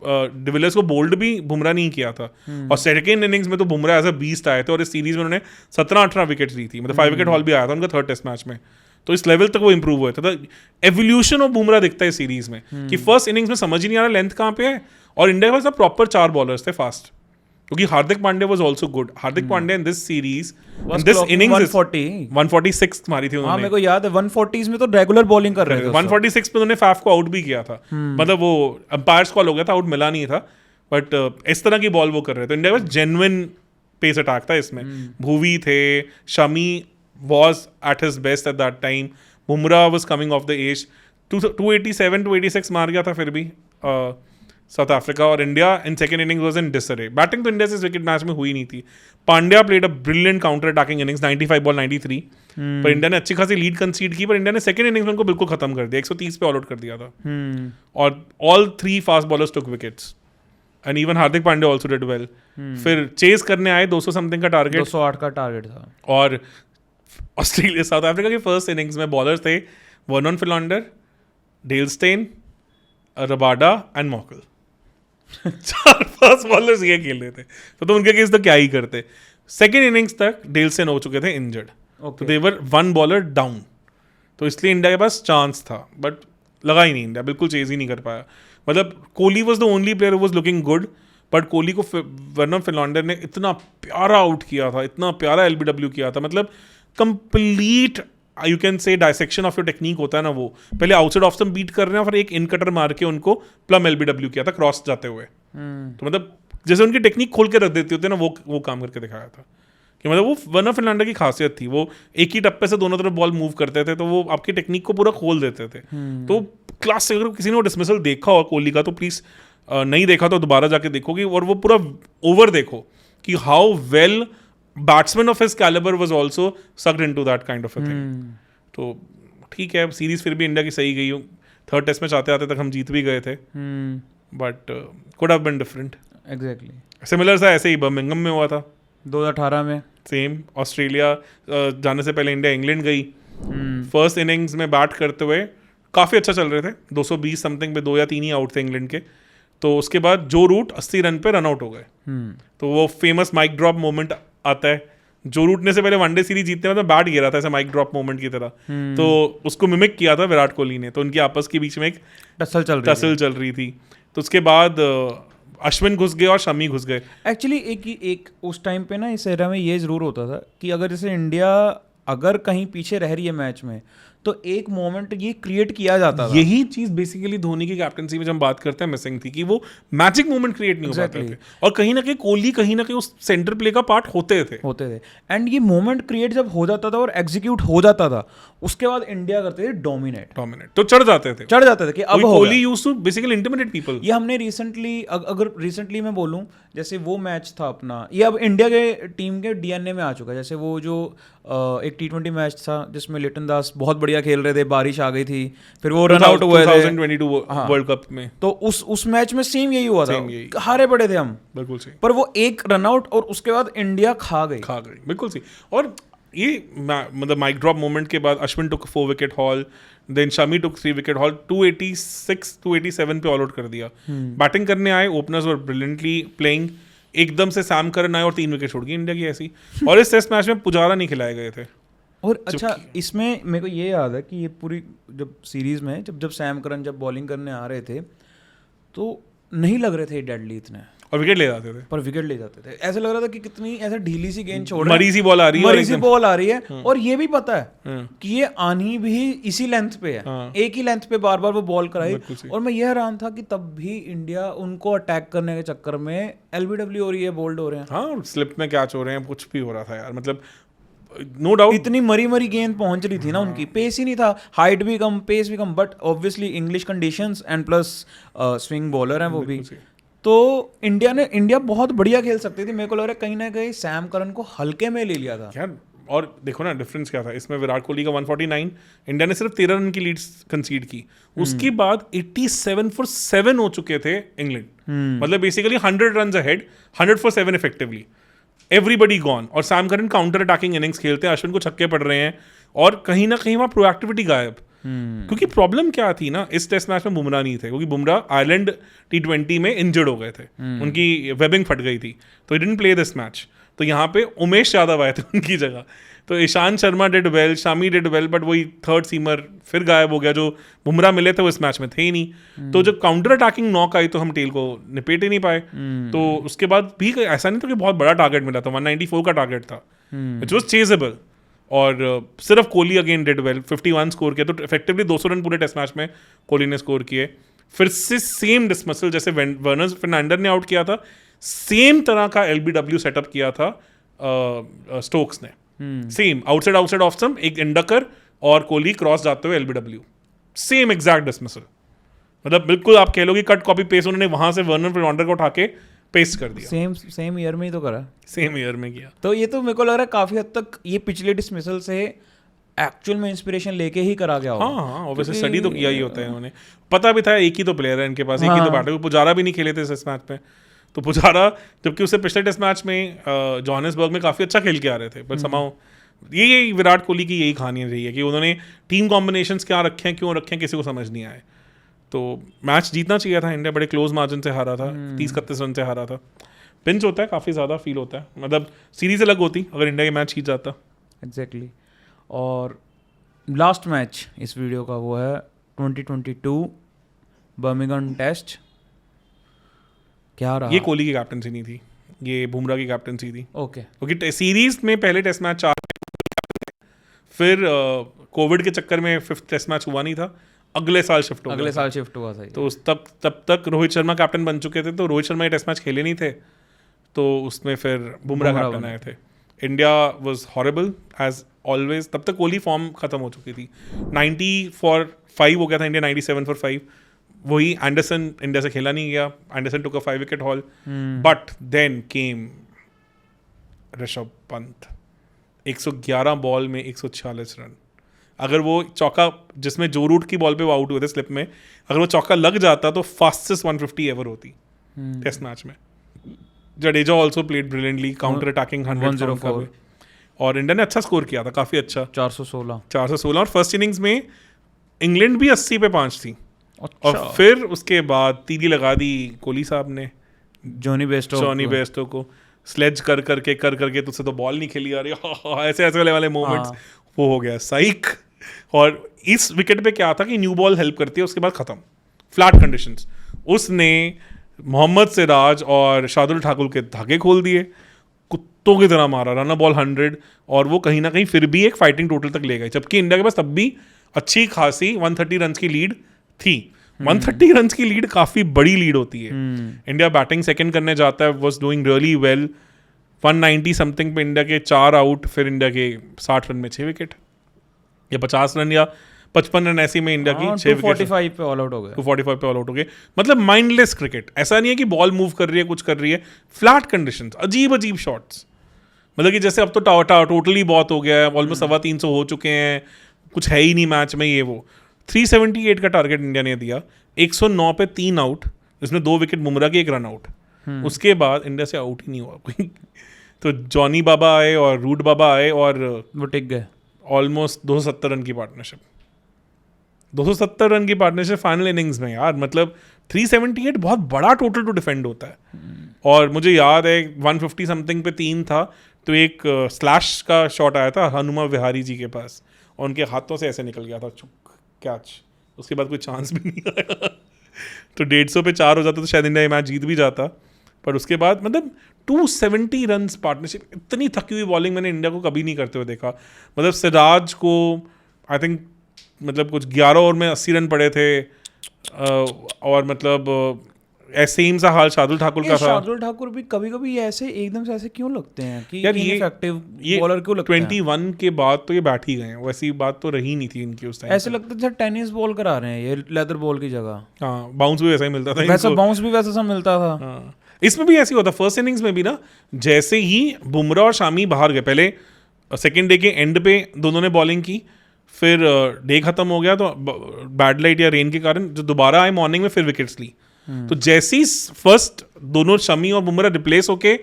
डिविलियर्स को बोल्ड भी बुमराह नहीं किया था, और सेकंड इनिंग्स में तो बुमराह एज अ बीस्ट आए थे, और इस सीरीज में उन्होंने 17-18 विकेट ली थी, मतलब 5 विकेट हॉल भी आया था उनका थर्ड टेस्ट मैच में। तो इस लेवल तक वो इंप्रूव हुए थे। तो एवोल्यूशन ऑफ बुमराह दिखता है इस सीरीज में, कि फर्स्ट इनिंग्स में समझ ही नहीं आ रहा लेंथ कहाँ पे है, और इंडिया के पास प्रॉपर 4 बॉलर्स थे फास्ट, क्योंकि Hardik Pandya was also good. Hardik Pandya in this series in this innings 146 मारी थी उन्होंने। हाँ, मेरे को याद है 140s में तो रेगुलर बॉलिंग कर रहे थे। 146 पे उन्होंने फैफ को आउट भी किया था, मतलब वो अंपायर्स कॉल हो गया था, आउट मिला नहीं था, बट इस तरह की बॉल वो कर रहे थे। इंडिया का जेन्युइन पेस अटैक था इसमें। भुवी थे, Shami was at his best at that time, Bumrah was coming off the age, 287-286 मार गया था फिर भी साउथ अफ्रीका, और India in second innings was in disarray. Batting तो इंडिया से विकेट मैच में हुई नहीं थी। Pandya played a brilliant counter attacking innings, 95 ball 93, पर इंडिया ने अच्छी खासी लीड कंसीड की, पर इंडिया ने सेकंड इनिंग्स में उनको बिल्कुल खत्म कर दिया, 130 पे ऑल आउट कर दिया था, और all 3 fast bowlers took wickets, and even Hardik Pandya also did well. फिर चेस करने आए 200 समथिंग का टारगेट, 208 का टारगेट था, और ऑस्ट्रेलिया साउथ अफ्रीका के फर्स्ट इनिंग्स में बॉलर्स थे Vernon Philander, Dale Steyn, Rabada and Morkel. 4 fast bowlers ये खेल रहे थे, तो उनके केस तो क्या ही करते। सेकेंड इनिंग्स तक डेल स्टेन हो चुके थे इंजर्ड, तो दे वर 1 बॉलर डाउन, तो इसलिए इंडिया के पास चांस था, बट लगा ही नहीं, इंडिया बिल्कुल चेज ही नहीं कर पाया। मतलब Kohli was the only player who was looking good, but Kohli को वर्नन फिलॉन्डर ने इतना प्यारा आउट किया था, इतना प्यारा LBW किया था, मतलब complete you can say dissection of your technique होता है ना, वो पहले आउटसाइड ऑफ स्टंप बीट कर रहे हैं, फिर एक इन कटर मार के उनको प्लम LBW किया था क्रॉस जाते हुए। तो मतलब जैसे उनकी टेक्निक खोल के रख देती होती है ना, वो काम करके दिखाया था, कि मतलब वो वर्नन फिलॉन्डर की खासियत थी, वो एक ही टप्पे से दोनों तरफ बॉल मूव करते थे, तो वो आपकी टेक्निक को पूरा खोल देते थे। तो क्लास से अगर किसी ने वो डिसमिसल देखा हो कोहली का, तो प्लीज़ नहीं देखा तो दोबारा जाके देखोगे, और वो पूरा ओवर देखो कि how well batsman of his calibre was also sucked into that kind of a thing. तो ठीक है, सीरीज फिर भी इंडिया की सही गई। थर्ड टेस्ट में आते आते तक हम जीत भी गए थे, but could have been different. Exactly similar सा ऐसे ही बर्मिंघम में हुआ था 2018 में, सेम। ऑस्ट्रेलिया जाने से पहले इंडिया इंग्लैंड गई, फर्स्ट इनिंग्स में बैट करते हुए काफ़ी अच्छा चल रहे थे, 220 समथिंग पे 2 या 3 ही आउट थे इंग्लैंड के। तो उसके बाद जो रूट 80 रन पे रन आउट हो गए, तो वो फेमस माइक ड्रॉप मोमेंट आता है। जो रूट ने से पहले वनडे सीरीज जीतने में तो बैट गिरा था ऐसे माइक ड्रॉप मोमेंट की तरह, तो उसको मिमिक किया था विराट कोहली ने, तो उनकी आपस के बीच में एक टसल चल रही थी। तो उसके बाद अश्विन घुस गए और शमी घुस गए। एक्चुअली एक उस टाइम पे ना इस एरा में ये ज़रूर होता था कि अगर जैसे इंडिया अगर कहीं पीछे रह रही है मैच में तो एक मोमेंट ये क्रिएट किया जाता था। यही चीज बेसिकली धोनी की कैप्टनसी में जब हम बात करते हैं मिसिंग थी कि वो मैजिक मोमेंट क्रिएट नहीं हो पाते थे, और कहीं ना कहीं कोहली कहीं ना कहीं उस सेंटर प्ले का पार्ट होते थे। एंड ये मोमेंट क्रिएट जब हो जाता था और एग्जीक्यूट हो जाता था उसके बाद इंडिया करते थे डोमिनेट, तो चढ़ जाते थे कि अब Kohli used to basically intimidate people. ये हमने रिसेंटली अगर रिसेंटली मैं बोलूं जैसे वो मैच था अपना, ये अब इंडिया के टीम के डीएनए में आ चुका है। जैसे वो जो एक T20 मैच था जिसमें लिटन दास बहुत बढ़िया खेल रहे थे, बारिश आ गई थी, फिर वो रन आउट हुए थे 2022 वर्ल्ड कप में। तो उस मैच में सेम यही हुआ था, हारे पड़े थे हम, बिल्कुल सही, पर वो एक रन आउट और उसके बाद इंडिया खा गई, बिल्कुल सही। और ये मतलब माइक ड्रॉप मोमेंट के बाद अश्विन टुक 4 विकेट हॉल, देन शमी टुक 3 विकेट हॉल, 286 287 पे ऑल आउट कर दिया। बैटिंग करने आए, ओपनर्स वर ब्रिलियंटली प्लेइंग, एकदम से सैम करन आए और 3 विकेट छोड़ गई इंडिया की ऐसी। और इस टेस्ट मैच में पुजारा नहीं खिलाए गए थे। और अच्छा इसमें मेरे को ये याद है कि ये पूरी जब सीरीज में जब सैम करन जब बॉलिंग करने आ रहे थे तो नहीं लग रहे थे डेडली इतने, और विकेट ले जाते थे, पर विकेट ले जाते थे। ऐसा लग रहा था कि कितनी ऐसा ढीली सी गेंद छोड़ रहे हैं, मरी सी बॉल आ रही है, और ये भी पता है कि ये आनी भी इसी लेंथ पे है, एक ही लेंथ पे बार बार वो बॉल कराई। और मैं ये हैरान था कि तब भी इंडिया उनको अटैक करने के चक्कर में एलबीडब्ल्यू हो रही है, बोल्ड हो रहे हैं, हाँ स्लिप में कैच हो रहे हैं, कुछ भी हो रहा था यार। मतलब नो डाउट इतनी मरी गेंद पहुंच रही थी ना, उनकी पेस ही नहीं था, हाइट भी कम, पेस भी कम, but obviously English conditions and plus swing bowler हैं वो भी। तो इंडिया बहुत बढ़िया खेल सकती थी। मेरे को लग रहा है कहीं ना कहीं सैम करन को हल्के में ले लिया था यार। और देखो ना डिफरेंस क्या था इसमें, विराट कोहली का 149, इंडिया ने सिर्फ 13 रन की लीड कंसीड की, उसके बाद 87 for 7 हो चुके थे इंग्लैंड। मतलब basically 100 run ahead, 100 for 7 effectively, everybody gone. और Sam Curran counter attacking innings खेलते हैं, अश्विन को छक्के पड़ रहे हैं, और कहीं ना कहीं वहाँ प्रोएक्टिविटी गायब। क्योंकि प्रॉब्लम क्या थी ना, इस टेस्ट मैच में बुमराह नहीं थे, क्योंकि बुमराह आयरलैंड T20 में इंजर्ड हो गए थे, उनकी वेबिंग फट गई थी, तो he didn't play this match. तो यहाँ पे उमेश यादव आए थे उनकी जगह, तो Ishant Sharma did well, Shami did well, but वही थर्ड सीमर फिर गायब हो गया, जो बुमराह मिले थे वो इस मैच में थे ही नहीं। तो जब काउंटर अटैकिंग नॉक आई तो हम टेल को निपेट ही नहीं पाए। तो उसके बाद भी ऐसा नहीं था कि बहुत बड़ा टारगेट मिला था, 194 का टारगेट था, विच वॉज चेजेबल। और सिर्फ Kohli again did well, 51 score किया, तो इफेक्टिवली 200 रन पूरे टेस्ट मैच में कोहली ने स्कोर किए। फिर से सेम डिसमिसल जैसे वर्नर फर्नांडर ने आउट किया था, सेम तरह का एलबीडब्ल्यू सेटअप किया था स्टोक्स ने, सेम आउटसाइड ऑफ स्टंप, एक इंडकर और कोहली क्रॉस जाते हुए एलबीडब्ल्यू, सेम एग्जैक्ट डिसमिसल। मतलब बिल्कुल आप कह लो कि कट कॉपी पेस्ट उन्होंने वहां से वर्नर फर्नांडर को उठा के पेस्ट कर दिया, सेम ईयर में ही तो करा, सेम ईयर में किया। तो ये तो मेरे को लग रहा है काफी हद तक ये पिछले डिसमिसल से एक्चुअल में इंस्पिरेशन लेके ही करा गया होगा। हाँ ऑब्वियसली स्टडी तो किया ही होता है इन्होंने, पता भी था एक ही तो प्लेयर है इनके पास, एक ही तो बैटर, पुजारा भी नहीं खेले थे इस मैच में। तो पुजारा जबकि उससे पिछले टेस्ट मैच में जोहानिसबर्ग में काफी अच्छा खेल के आ रहे थे, बट समाओ ये विराट कोहली की यही कहानी रही है कि उन्होंने टीम कॉम्बिनेशंस क्या रखे हैं, क्यों रखे हैं, किसी को समझ नहीं आए। तो मैच जीतना चाहिए था, इंडिया बड़े क्लोज मार्जिन से हारा था, 30-31 रन से हारा था। पिंच होता है, काफ़ी ज़्यादा फील होता है, मतलब सीरीज अलग होती अगर इंडिया के मैच जीत जाता। एग्जैक्टली। और लास्ट मैच इस वीडियो का वो है 2022 बर्मिंघम टेस्ट। क्या रहा? ये कोहली की कैप्टनसी नहीं थी, ये बुमराह की कैप्टनसी थी। ओके क्योंकि सीरीज में पहले टेस्ट मैच 4, फिर कोविड के चक्कर में 5th टेस्ट मैच हुआ नहीं था, अगले साल शिफ्ट हुआ था। तो तब तक रोहित शर्मा कैप्टन बन चुके थे, तो रोहित शर्मा ये टेस्ट मैच खेले नहीं थे, तो उसमें फिर बुमराह कैप्टन आए थे। India was horrible as always. तब तक कोहली फॉर्म खत्म हो चुकी थी, 90 for 5 हो गया था इंडिया, 97 for 5। वही एंडरसन इंडिया से खेला नहीं गया, Anderson took a 5 wicket haul, but then came Rishabh Pant, 111 ball में 146 रन। अगर वो चौका, जिसमें जो रूट की बॉल पे वो आउट हुए थे स्लिप में, अगर वो चौका लग जाता तो फास्टेस्ट 150 एवर होती टेस्ट मैच में। Jadeja also played brilliantly, counter attacking 104, और इंडिया ने अच्छा स्कोर किया था, काफी अच्छा, 416। और फर्स्ट इनिंग्स में इंग्लैंड भी 80 पे 5 थी। अच्छा। और फिर उसके बाद तीली लगा दी कोहली साहब ने जॉनी बेस्टो को, स्लेज कर करके तुझसे तो बॉल नहीं खेली आ रही, ऐसे वाले मोमेंट्स। वो हो गया साइक। और इस विकेट पे क्या था कि न्यू बॉल हेल्प करती है, उसके बाद खत्म, फ्लैट कंडीशंस। उसने मोहम्मद सिराज और शार्दुल ठाकुर के धागे खोल दिए, कुत्तों की तरह मारा, रन अ बॉल 100, और वो कहीं ना कहीं फिर भी एक फाइटिंग टोटल तक ले गए, जबकि इंडिया के पास तब भी अच्छी खासी 130 रन की लीड थी। 130 रन की लीड काफी बड़ी लीड होती है। इंडिया बैटिंग सेकंड करने जाता है, was doing really well, 190 something पे इंडिया के 4 आउट, फिर इंडिया के 60 रन में 6 विकेट, या 50 रन या 55 रन ऐसी में इंडिया की 6 विकेट, 245 पे ऑल आउट हो गए, 245 पे ऑल आउट हो गए। मतलब माइंडलेस क्रिकेट, ऐसा नहीं है कि बॉल मूव कर रही है, कुछ कर रही है, फ्लैट कंडीशंस, अजीब अजीब शॉट्स। मतलब कि जैसे अब तो टोटली बहुत हो गया है, ऑलमोस्ट 350 हो चुके हैं, कुछ है ही नहीं मैच में, ये वो 378 का टारगेट इंडिया ने दिया, 109 पे 3 आउट, इसमें 2 विकेट बुमराह की, 1 रन आउट, उसके बाद इंडिया से आउट ही नहीं हुआ कोई। तो जॉनी बाबा आए और रूट बाबा आए और वो टिक गए। ऑलमोस्ट 270 रन की पार्टनरशिप, 270 रन की पार्टनरशिप फाइनल इनिंग्स में यार। मतलब 378 बहुत बड़ा टोटल टू डिफेंड होता है। और मुझे याद है 150 समथिंग पे 3 था, तो एक स्लैश का शॉट आया था हनुमा विहारी जी के पास, और उनके हाथों से ऐसे निकल गया था कैच, उसके बाद कोई चांस भी नहीं आया। तो 150 पे 4 हो जाता तो शायद इंडिया ये मैच जीत भी जाता, पर उसके बाद मतलब 270 रन पार्टनरशिप, इतनी थकी हुई बॉलिंग मैंने इंडिया को कभी नहीं करते हुए देखा। मतलब सिराज को आई थिंक मतलब कुछ 11 ओवर में 80 रन पड़े थे, और मतलब ऐसे ही सा हाल शार्दुल ठाकुर का था। शार्दुल ठाकुर भी कभी कभी ऐसे एकदम से ऐसे क्यों लगते हैं कि यार इनफेक्टिव बॉलर क्यों लगते हैं? 21 के बाद तो ये बैठ ही गए हैं, वैसी बात तो रही नहीं थी इनकी उस टाइम। ऐसे लगता था टेनिस बॉल करा रहे हैं ये लेदर बॉल की जगह। हाँ, बाउंस भी वैसा ही मिलता था, वैसा बाउंस भी वैसा सा मिलता था। हाँ, इसमें भी ऐसे ही होता। फर्स्ट इनिंग्स में भी ना, जैसे ही बुमराह और शामी बाहर गए, पहले सेकेंड डे के एंड पे दोनों ने बॉलिंग की, फिर डे खत्म हो गया तो बैड लाइट या रेन के कारण जो दोबारा आए मॉर्निंग में, फिर विकेट्स ली। तो जैसे ही फर्स्ट दोनों शमी और बुमराह रिप्लेस होके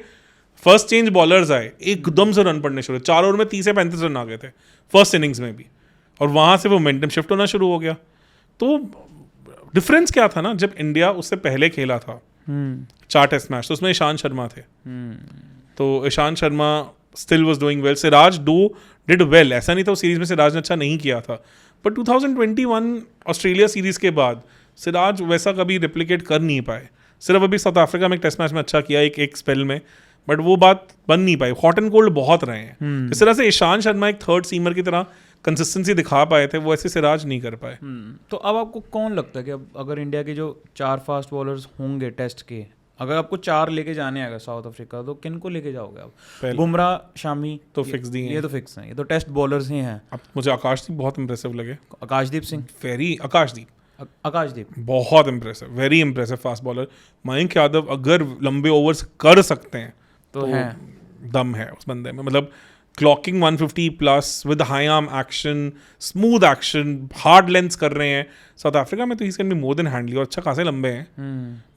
फर्स्ट चेंज बॉलर्स आए, एकदम से रन पड़ने शुरू, 4 ओवर में 30 से 35 रन आ गए थे फर्स्ट इनिंग्स में भी, और वहां से वो मोमेंटम शिफ्ट होना शुरू हो गया। तो डिफरेंस क्या था ना, जब इंडिया उससे पहले खेला था 4 टेस्ट मैच, तो उसमें ईशांत शर्मा थे, तो Ishant Sharma still was doing well, Siraj did well, ऐसा नहीं था उस सीरीज में सिराज ने अच्छा नहीं किया था, पर 2021 ऑस्ट्रेलिया सीरीज के बाद सिराज वैसा कभी रिप्लिकेट कर नहीं पाए। सिर्फ अभी साउथ अफ्रीका में एक टेस्ट मैच में अच्छा किया एक स्पेल में, बट वो बात बन नहीं पाई। हॉट एंड कोल्ड बहुत रहे हैं। इस तरह से ईशांत शर्मा एक थर्ड सीमर की तरह कंसिस्टेंसी दिखा पाए थे, वो ऐसे सिराज नहीं कर पाए। तो अब आपको कौन लगता है कि अब अगर इंडिया के जो 4 फास्ट बॉलर्स होंगे टेस्ट के, अगर आपको 4 लेके जाने आएगा साउथ अफ्रीका, तो किन को लेके जाओगे आप? बुमराह, शामी तो फिक्स दिए हैं, ये तो फिक्स हैं, ये तो टेस्ट बॉलर्स ही हैं। अब मुझे आकाशदीप बहुत इंप्रेसिव लगे। आकाशदीप सिंह, आकाशदीप बहुत impressive, very impressive fast bowler. Mayank Yadav अगर लंबे ओवर्स कर सकते हैं तो है, दम है उस बंदे में। मतलब clocking 150 plus with high arm action, smooth action, hard lengths कर रहे हैं। साउथ अफ्रीका में तो he can be more than handy, और अच्छा खासे लंबे हैं।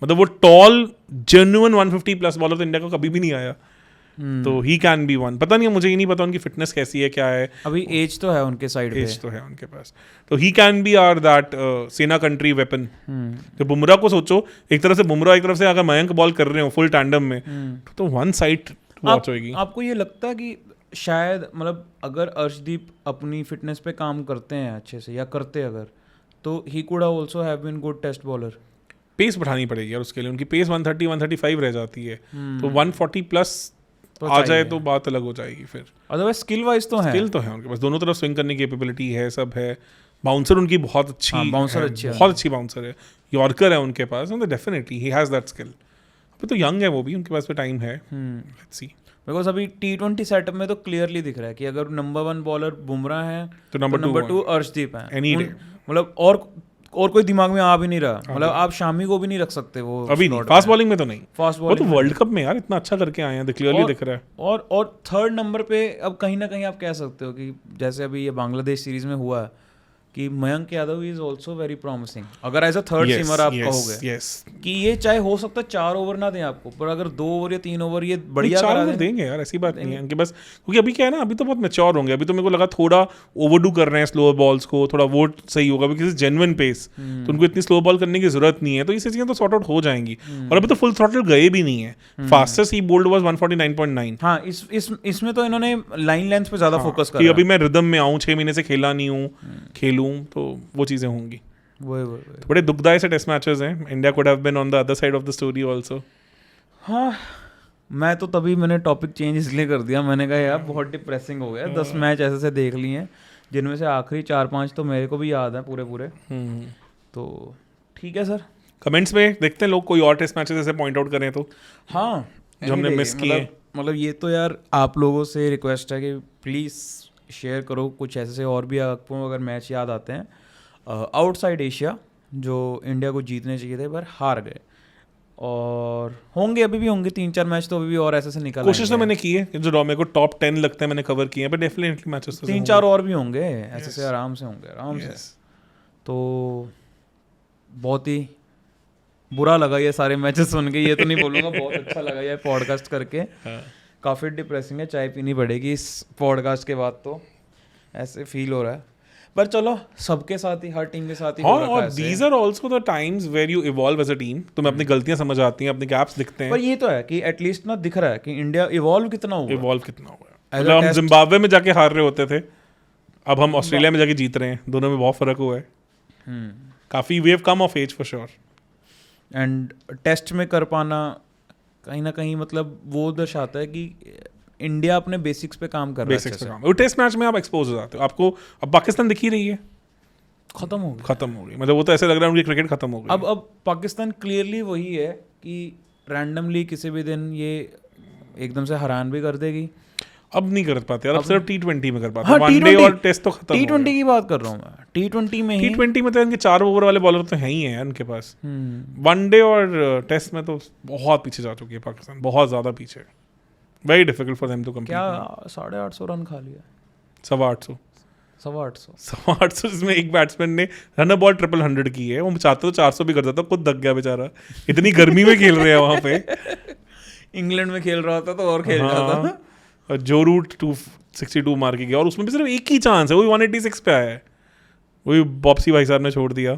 मतलब वो टॉल जेन्युइन 150 प्लस बॉलर तो इंडिया को कभी भी नहीं आया। तो ही कैन बी वन। पता नहीं, मुझे ये नहीं पता उनकी फिटनेस कैसी है, क्या है। अभी एज तो है उनके साइड पे, एज तो है उनके पास, तो he can be are that SENA country weapon. तो बुमराह को सोचो, एक तरफ से बुमराह, एक तरफ से अगर मयंक बॉल कर रहे हो फुल टैंडम में, तो वन साइड वॉच होगी। आपको ये लगता है कि शायद मतलब अगर अर्शदीप अपनी फिटनेस पे काम करते हैं अच्छे से, या करते अगर, तो he could also have been good test bowler? Pace बढ़ानी पड़ेगी यार उसके लिए, उनकी पेस 130 135 रह जाती है, तो 140 प्लस तो आ जाए तो बात अलग हो जाएगी फिर। अदरवाइज स्किल वाइज तो है, स्किल तो है उनके पास, दोनों तरफ स्विंग करने की कैपेबिलिटी है, सब है। बाउंसर उनकी बहुत अच्छी, बाउंसर अच्छी, बहुत अच्छी बाउंसर है। यॉर्कर है उनके पास, definitely he has that skill. अभी तो यंग है वो भी, उनके पास भी टाइम है। लेट्स सी, बिकॉज अभी T20 सेटअप में तो क्लियरली दिख रहा है कि अगर नंबर 1 बॉलर बुमराह है तो नंबर 2 अर्शदीप है एनी डे। मतलब और कोई दिमाग में आ भी नहीं रहा। मतलब आप शामी को भी नहीं रख सकते वो अभी नहीं, फास्ट बॉलिंग में तो नहीं। फास्ट बॉलिंग वो तो वर्ल्ड कप में यार इतना अच्छा करके आए हैं, क्लियरली दिख रहा है। और थर्ड नंबर पे अब कहीं ना कहीं आप कह सकते हो कि जैसे अभी ये बांग्लादेश सीरीज में हुआ है कि Mayank Yadav is also very promising. अगर एज अ थर्ड सीमर आप कहोगे कि ये चाहे हो सकता है 4 ओवर ना दें आपको, पर अगर 2 ओवर या 3 ओवर ये बढ़िया 4 ओवर देंगे यार, ऐसी बात नहीं है उनके बस। क्योंकि अभी क्या है ना, अभी तो बहुत मैच्योर होंगे। अभी तो मेरे को लगा थोड़ा ओवरडू कर रहे हैं स्लोअर बॉल्स को, थोड़ा वो सही होगा बिकॉज जेन्युइन पेस, तो उनको इतनी स्लो बॉल करने की जरूरत नहीं है, तो ये चीजें तो सॉर्ट आउट हो जाएंगी। और अभी तो फुल थ्रॉटल गए भी नहीं है। Fastest he bowled was 149.9। हाँ, इसमें तो इन्होंने लाइन लेंथ पे ज्यादा फोकस किया। अभी मैं रिदम में आऊँ, 6 महीने से खेला नहीं हूँ, खेलूँ, तो वो चीजें होंगी। वही तो बड़े दुखदाई से टेस्ट मैचेस हैं. India could have been on the other side of the story also. हाँ, मैं तो तभी मैंने टॉपिक चेंज इसलिए कर दिया, मैंने कहा यार बहुत डिप्रेसिंग हो गया. 10 मैच ऐसे से देख लिए हैं जिनमें से आखिरी 4-5 तो मेरे को भी याद है पूरे. तो ठीक है सर, कमेंट्स में देखते हैं लोग कोई और टेस्ट मैचेस ऐसे पॉइंट आउट करें तो, हाँ जो हमने मिस किए. मतलब ये तो यार आप लोगों से रिक्वेस्ट है कि प्लीज़ शेयर करो कुछ ऐसे और भी आपको अगर मैच याद आते हैं आउटसाइड एशिया जो इंडिया को जीतने चाहिए थे पर हार गए. और होंगे, अभी भी होंगे 3-4 मैच तो अभी भी और ऐसे से निकल कोशिश तो मैंने की है कि जो मेरे को टॉप 10 लगते हैं मैंने कवर किए हैं, पर डेफिनेटली मैचेस 3-4 और भी होंगे ऐसे से, आराम से होंगे. तो बहुत ही बुरा लगा ये सारे मैचेस सुन के, ये तो नहीं बोलूँगा बहुत अच्छा लगा ये पॉडकास्ट करके. काफ़ी डिप्रेसिंग है, चाय पीनी पड़ेगी इस पॉडकास्ट के बाद, तो ऐसे फील हो रहा है. पर चलो सबके साथ ही, हर टीम के साथ ही हो रखा है और ऐसे. These are also the times where you evolve as a team. तुम्हें अपनी गलतियां समझ आती हैं, अपने गैप्स दिखते हैं. पर ये तो है कि एटलीस्ट ना दिख रहा है कि इंडिया इवॉल्व कितना हुआ. इवॉल्व कितना हुआ है. मतलब हम जिम्बाब्वे में जाके हार रहे होते थे, अब हम ऑस्ट्रेलिया में जाके जीत रहे हैं. दोनों में बहुत फर्क हुआ है. काफ़ी we have come of age for sure. And test में कर पाना कहीं ना कहीं मतलब वो दर्शाता है कि इंडिया अपने बेसिक्स पे काम कर रहा है. बेसिक्स पे काम. और टेस्ट मैच में आप एक्सपोज हो जाते हो. आपको अब पाकिस्तान दिख ही रही है, खत्म हो गई. मतलब वो तो ऐसे लग रहा है उनकी क्रिकेट खत्म हो गई. अब पाकिस्तान क्लियरली वही है कि रैंडमली किसी भी दिन ये एकदम से हैरान भी कर देगी. अब नहीं कर पाते यार, अब सिर्फ T20 में कर पाते. हाँ, वनडे और टेस्ट तो खत्म. T20 की बात कर रहा हूँ मैं. T20 में ही, T20 में तो इनके 4 ओवर वाले बॉलर तो हैं ही हैं उनके पास. वनडे और टेस्ट में तो बहुत पीछे जा चुकी है पाकिस्तान, बहुत ज़्यादा पीछे. Very difficult for them to compete. क्या 850 रन खा लिया? 850. 850 जिसमें एक बैट्समैन ने रन बॉल 100 की है. वो चाहते तो 400 भी कर देता, खुद थक गया बेचारा. इतनी गर्मी में खेल रहे हैं वहाँ पे. इंग्लैंड में खेल रहा होता तो और खेल जाता. और जो रूट 262 मार के गया, और उसमें भी सिर्फ एक ही चांस है, वही 186 पे आया है. वही बॉप्सी भाई साहब ने छोड़ दिया.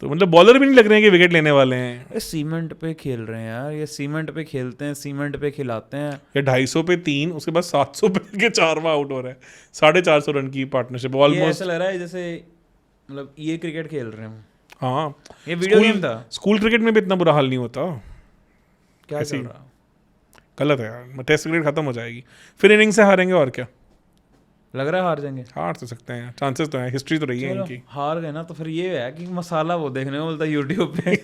तो मतलब बॉलर भी नहीं लग रहे हैं कि विकेट लेने वाले हैं. ये सीमेंट पे खेल रहे हैं यार, ये सीमेंट पे खेलते हैं, सीमेंट पे खिलाते हैं. ये 250 पे 3, उसके बाद 700 पे के 4 में आउट हो रहा है. 450 रन की पार्टनरशिप ऑलमोस्ट. ऐसा लग रहा है जैसे मतलब ये क्रिकेट खेल रहे हैं. हाँ, ये वीडियो गेम था. स्कूल क्रिकेट में भी इतना बुरा हाल नहीं होता. क्या चल रहा? गलत है यार. टेस्ट क्रिकेट खत्म हो जाएगी, फिर इनिंग से हारेंगे. और क्या लग रहा है हार जाएंगे? हार तो सकते हैं, चांसेस तो हैं, हिस्ट्री तो रही है इनकी. हार गए ना तो फिर ये है कि मसाला वो देखने को मिलता है यूट्यूब पे.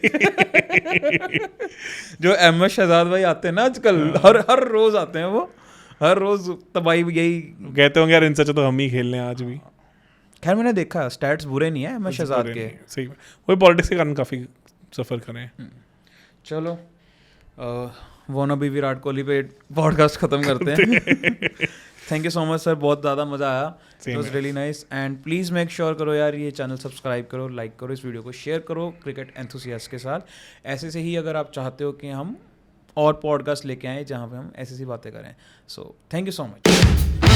जो MS शहजाद भाई आते हैं ना आजकल, हर रोज आते हैं वो, हर रोज तबाही यही कहते होंगे यार इनसे तो हम ही खेल रहे हैं आज भी. खैर मैंने देखा स्टैट्स बुरे नहीं है MS शहजाद के. सही, वही पॉलिटिक्स के कारण काफ़ी सफ़र करें. चलो वोना भी विराट कोहली पे पॉडकास्ट खत्म करते हैं. Thank you so much sir, बहुत ज़्यादा मज़ा आया. It was really nice. And please make sure करो यार ये चैनल सब्सक्राइब करो, लाइक करो, इस वीडियो को शेयर करो क्रिकेट एंथुसियास्ट के साथ. ऐसे से ही अगर आप चाहते हो कि हम और पॉडकास्ट लेके आएँ जहाँ पे हम ऐसी बातें करें. So thank you so much.